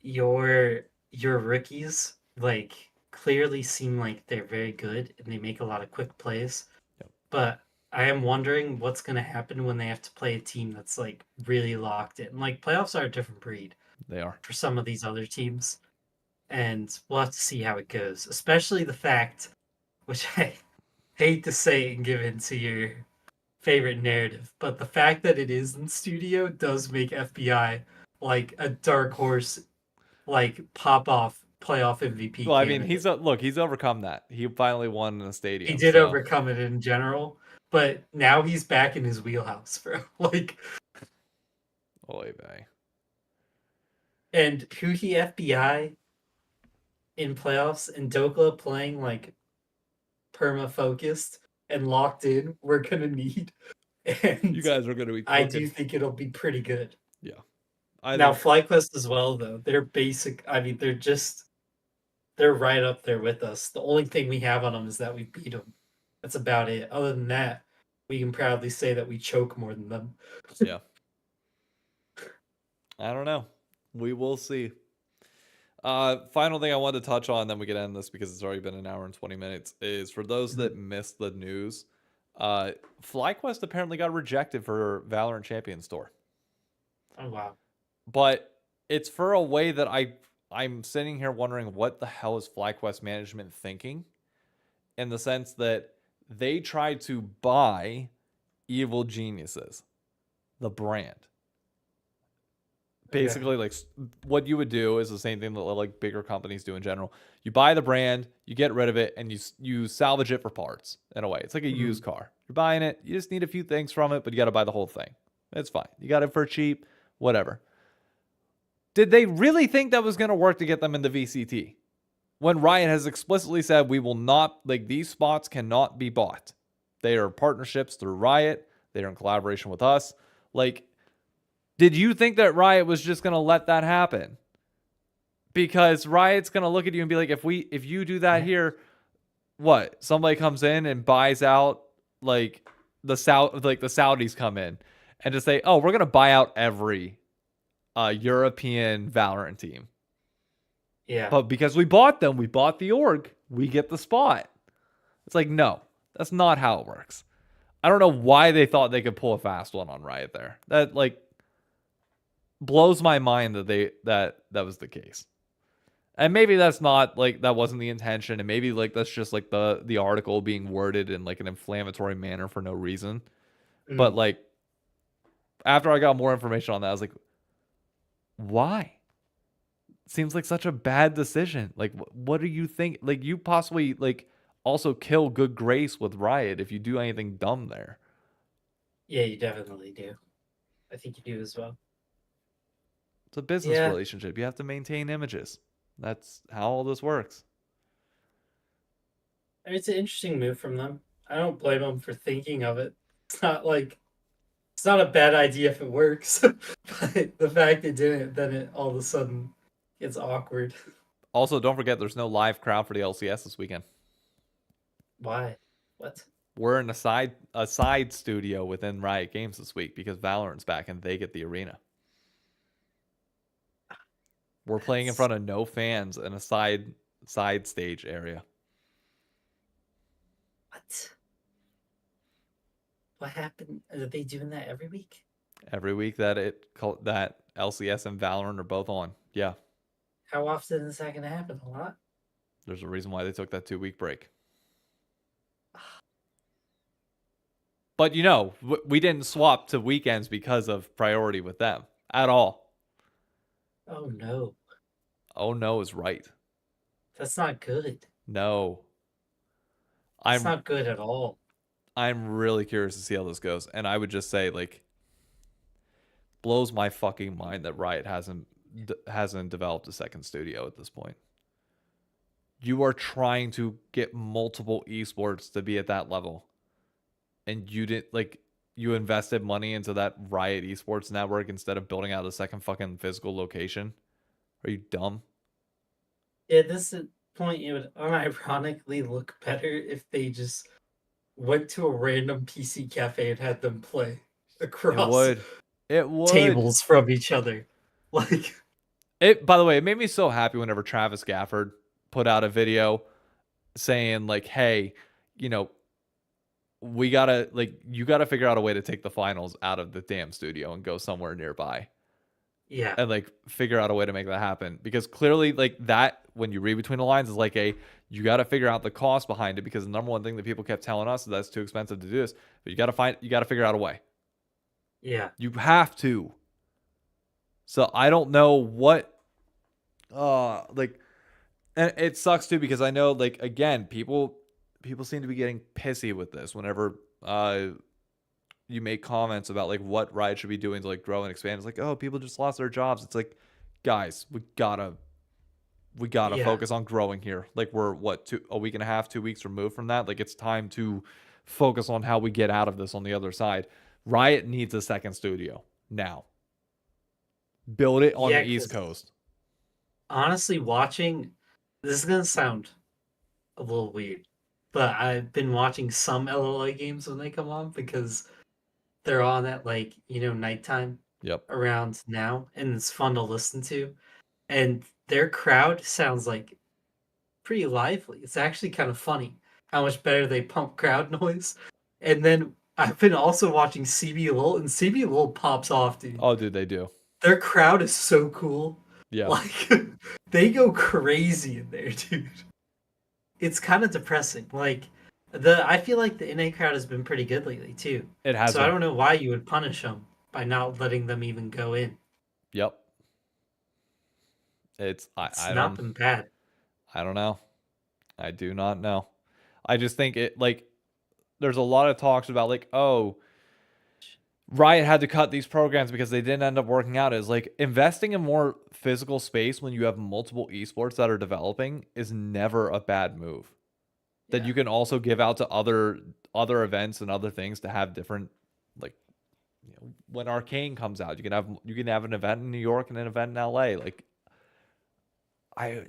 your rookies like clearly seem like they're very good and they make a lot of quick plays. Yep. But I am wondering what's gonna happen when they have to play a team that's like really locked in. Like playoffs are a different breed They are. for some of these other teams. And we'll have to see how it goes. Especially the fact, which I hate to say and give into your favorite narrative, but the fact that it is in studio does make FBI like a dark horse, like pop off playoff MVP Well, I mean, candidate. he's overcome that. He finally won in a He stadium. did So, overcome it in general, but now he's back in his wheelhouse, bro. Like, oy vey. and who he FBI in playoffs and Dokla playing like perma focused and locked in, we're gonna need. And You guys are going to be I cooking. do think it'll be pretty good. Yeah. Now FlyQuest as well, though. They're basic. I mean, they're right up there with us. The only thing we have on them is that we beat them. That's about it. Other than that, we can proudly say that we choke more than them. Yeah. I don't know. We will see. Final thing I wanted to touch on, then we can end this because it's already been an hour and 20 minutes, is for those that missed the news, FlyQuest apparently got rejected for Valorant Champions Tour. Oh, wow. But it's for a way that I'm sitting here wondering what the hell is FlyQuest management thinking, in the sense that they tried to buy Evil Geniuses, the brand. Basically, like what you would do is the same thing that like bigger companies do in general. You buy the brand, you get rid of it, and you salvage it for parts in a way. It's like a used car. You're buying it, you just need a few things from it, but you got to buy the whole thing. It's fine. You got it for cheap, whatever. Did they really think that was going to work to get them into VCT? When Riot has explicitly said we will not, like, these spots cannot be bought. They are partnerships through Riot. They are in collaboration with us. Like, did you think that Riot was just going to let that happen? Because Riot's going to look at you and be like, if you do that here, what? Somebody comes in and buys out, like the Saudis come in and just say, "Oh, we're going to buy out every European Valorant team." Yeah. But because we bought them, we bought the org, we get the spot. It's like, no, that's not how it works. I don't know why they thought they could pull a fast one on Riot there. That like blows my mind that that was the case. And maybe that's not like that wasn't the intention, and maybe like that's just like the article being worded in like an inflammatory manner for no reason. But like after I got more information on that, I was like, why? Seems like such a bad decision. Like, what do you think? Like, you possibly like also kill good grace with Riot if you do anything dumb there. Yeah, you definitely do. I think you do as well. It's a business relationship. You have to maintain images. That's how all this works. I mean, it's an interesting move from them. I don't blame them for thinking of it. It's not like it's not a bad idea if it works. But the fact it didn't, then it all of a sudden gets awkward. Also, don't forget there's no live crowd for the LCS this weekend. Why? What? We're in a side studio within Riot Games this week because Valorant's back and they get the arena. We're playing in front of no fans in a side stage area. What happened? Are they doing that every week? Every week that LCS and Valorant are both on. Yeah. How often is that going to happen? A lot? There's a reason why they took that 2-week break. But, you know, we didn't swap to weekends because of priority with them at all. Oh, no. Oh, no is right. That's not good. No. It's not good at all. I'm really curious to see how this goes. And I would just say, like, blows my fucking mind that Riot hasn't developed a second studio at this point. You are trying to get multiple esports to be at that level. And you didn't, like, you invested money into that Riot esports network instead of building out a second fucking physical location. Are you dumb? Yeah, at this point, it would unironically look better if they just went to a random PC cafe and had them play It across would. It would. tables from each other. Like, It. By the way, it made me so happy whenever Travis Gafford put out a video saying like, "Hey, you know, we gotta you gotta figure out a way to take the finals out of the damn studio and go somewhere nearby." yeah, And like figure out a way to make that happen, because clearly like that, when you read between the lines, is like you got to figure out the cost behind it, because the number one thing that people kept telling us is that's too expensive to do this, but you got to figure out a way. yeah, You have to. So I don't know what like, and it sucks too, because I know like, again, people seem to be getting pissy with this whenever you make comments about like what Riot should be doing to like grow and expand. It's like, oh, people just lost their jobs. It's like, guys, we gotta yeah, focus on growing here. Like, we're what, a week and a half, 2 weeks removed from that. Like, it's time to focus on how we get out of this on the other side. Riot needs a second studio now. Build it on the yeah. East Because Coast. honestly, watching this is gonna sound a little weird, but I've been watching some LOL games when they come on because they're on at like nighttime Yep. around now, and it's fun to listen to. And their crowd sounds like pretty lively. It's actually kind of funny how much better they pump crowd noise. And then I've been also watching CB Lul, and CB Lul pops off, dude. Oh, dude, they do. Their crowd is so cool. Yeah. Like they go crazy in there, dude. It's kind of depressing. Like I feel like the NA crowd has been pretty good lately too. It has So I been. don't know why you would punish them by not letting them even go in. Yep. It's It's not been bad. I don't know. I do not know. I just think it, like, there's a lot of talks about like, oh, Riot had to cut these programs because they didn't end up working out. Is like, investing in more physical space when you have multiple esports that are developing is never a bad move. That Yeah. you can also give out to other events and other things to have different, like, when Arcane comes out, you can have an event in New York and an event in LA. Like,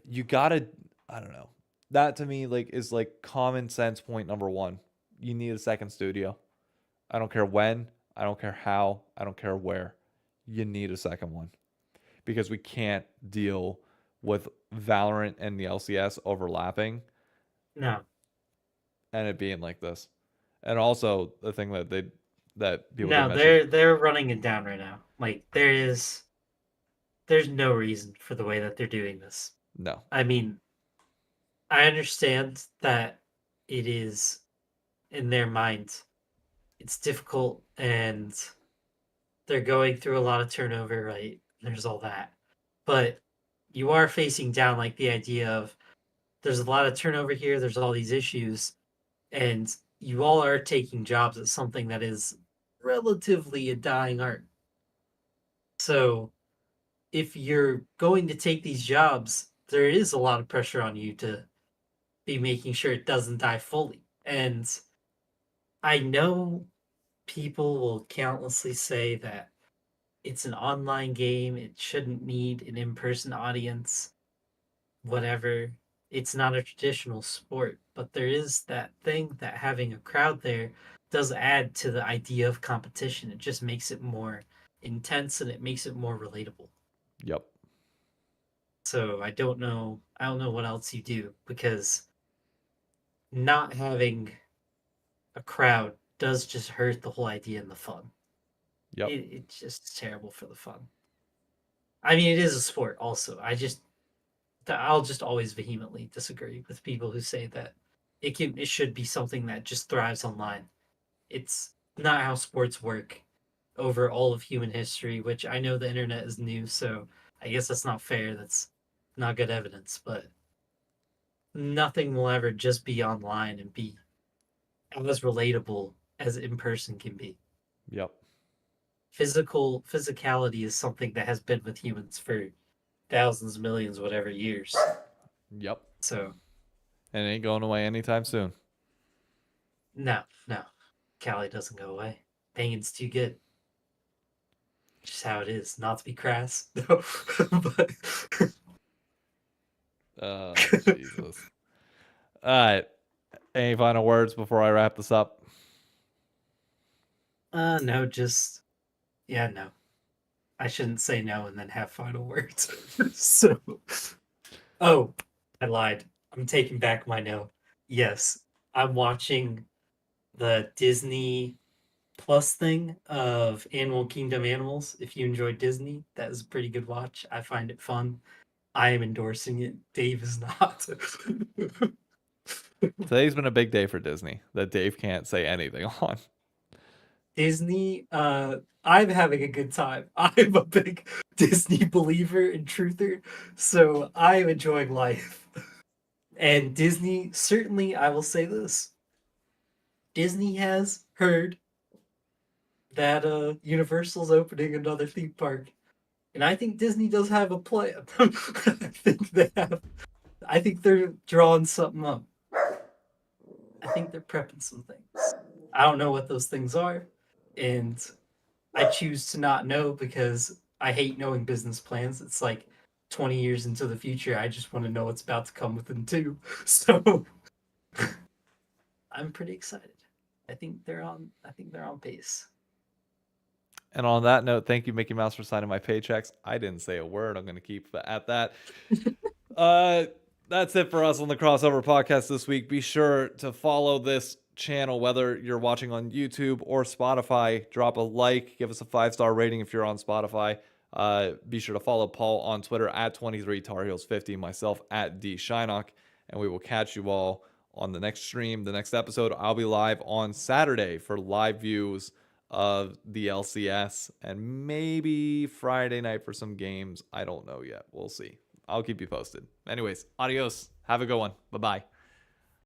you gotta, I don't know. That to me like is like common sense point number one. You need a second studio. I don't care when, I don't care how, I don't care where. You need a second one, because we can't deal with Valorant and the LCS overlapping No. and it being like this. And also the thing that people did No, mention. they're running it down right now. Like there's no reason for the way that they're doing this. No. I mean, I understand that it is in their mind it's difficult and they're going through a lot of turnover, right? There's all that. But you are facing down like the idea of there's a lot of turnover here, there's all these issues, and you all are taking jobs at something that is relatively a dying art. So if you're going to take these jobs, there is a lot of pressure on you to be making sure it doesn't die fully. And I know people will countlessly say that it's an online game, it shouldn't need an in person audience, whatever. It's not a traditional sport, but there is that thing that having a crowd there does add to the idea of competition. It just makes it more intense and it makes it more relatable. Yep. So I don't know what else you do because not having a crowd does just hurt the whole idea and the fun. Yep. It's just terrible for the fun. I mean, it is a sport also. I'll just always vehemently disagree with people who say that it should be something that just thrives online. It's not how sports work over all of human history, which I know the internet is new, so I guess that's not fair. That's not good evidence, but nothing will ever just be online and be as relatable as in person can be. Yep. Physicality is something that has been with humans for thousands, millions, whatever years. Yep. So And it ain't going away anytime soon. no, no, Cali doesn't go away. Banging's too good. Just how it is. Not to be crass, no, but Jesus. All right. Any final words before I wrap this up? No, just no. I shouldn't say no and then have final words. So, oh, I lied. I'm taking back my no. Yes, I'm watching the Disney Plus thing of Animal Kingdom Animals. If you enjoy Disney, that is a pretty good watch. I find it fun. I am endorsing it. Dave is not. Today's been a big day for Disney that Dave can't say anything on. Disney, I'm having a good time. I'm a big Disney believer and truther, so I'm enjoying life. And Disney, certainly, I will say this. Disney has heard that Universal's opening another theme park. And I think Disney does have a plan. I think they're drawing something up. I think they're prepping some things. I don't know what those things are, and I choose to not know because I hate knowing business plans. It's like 20 years into the future. I just want to know what's about to come within two. So I'm pretty excited. I think they're on pace. And on that note, thank you, Mickey Mouse, for signing my paychecks. I didn't say a word. I'm going to keep at that. That's it for us on the Crossover Podcast this week. Be sure to follow this channel, whether you're watching on YouTube or Spotify. Drop a like, give us a 5-star rating if you're on Spotify. Be sure to follow Paul on Twitter at 23TarHeels50, myself at DShynock, and we will catch you all on the next stream, the next episode. I'll be live on Saturday for live views of the LCS, and maybe Friday night for some games. I don't know yet. We'll see. I'll keep you posted. Anyways, adios. Have a good one. Bye-bye.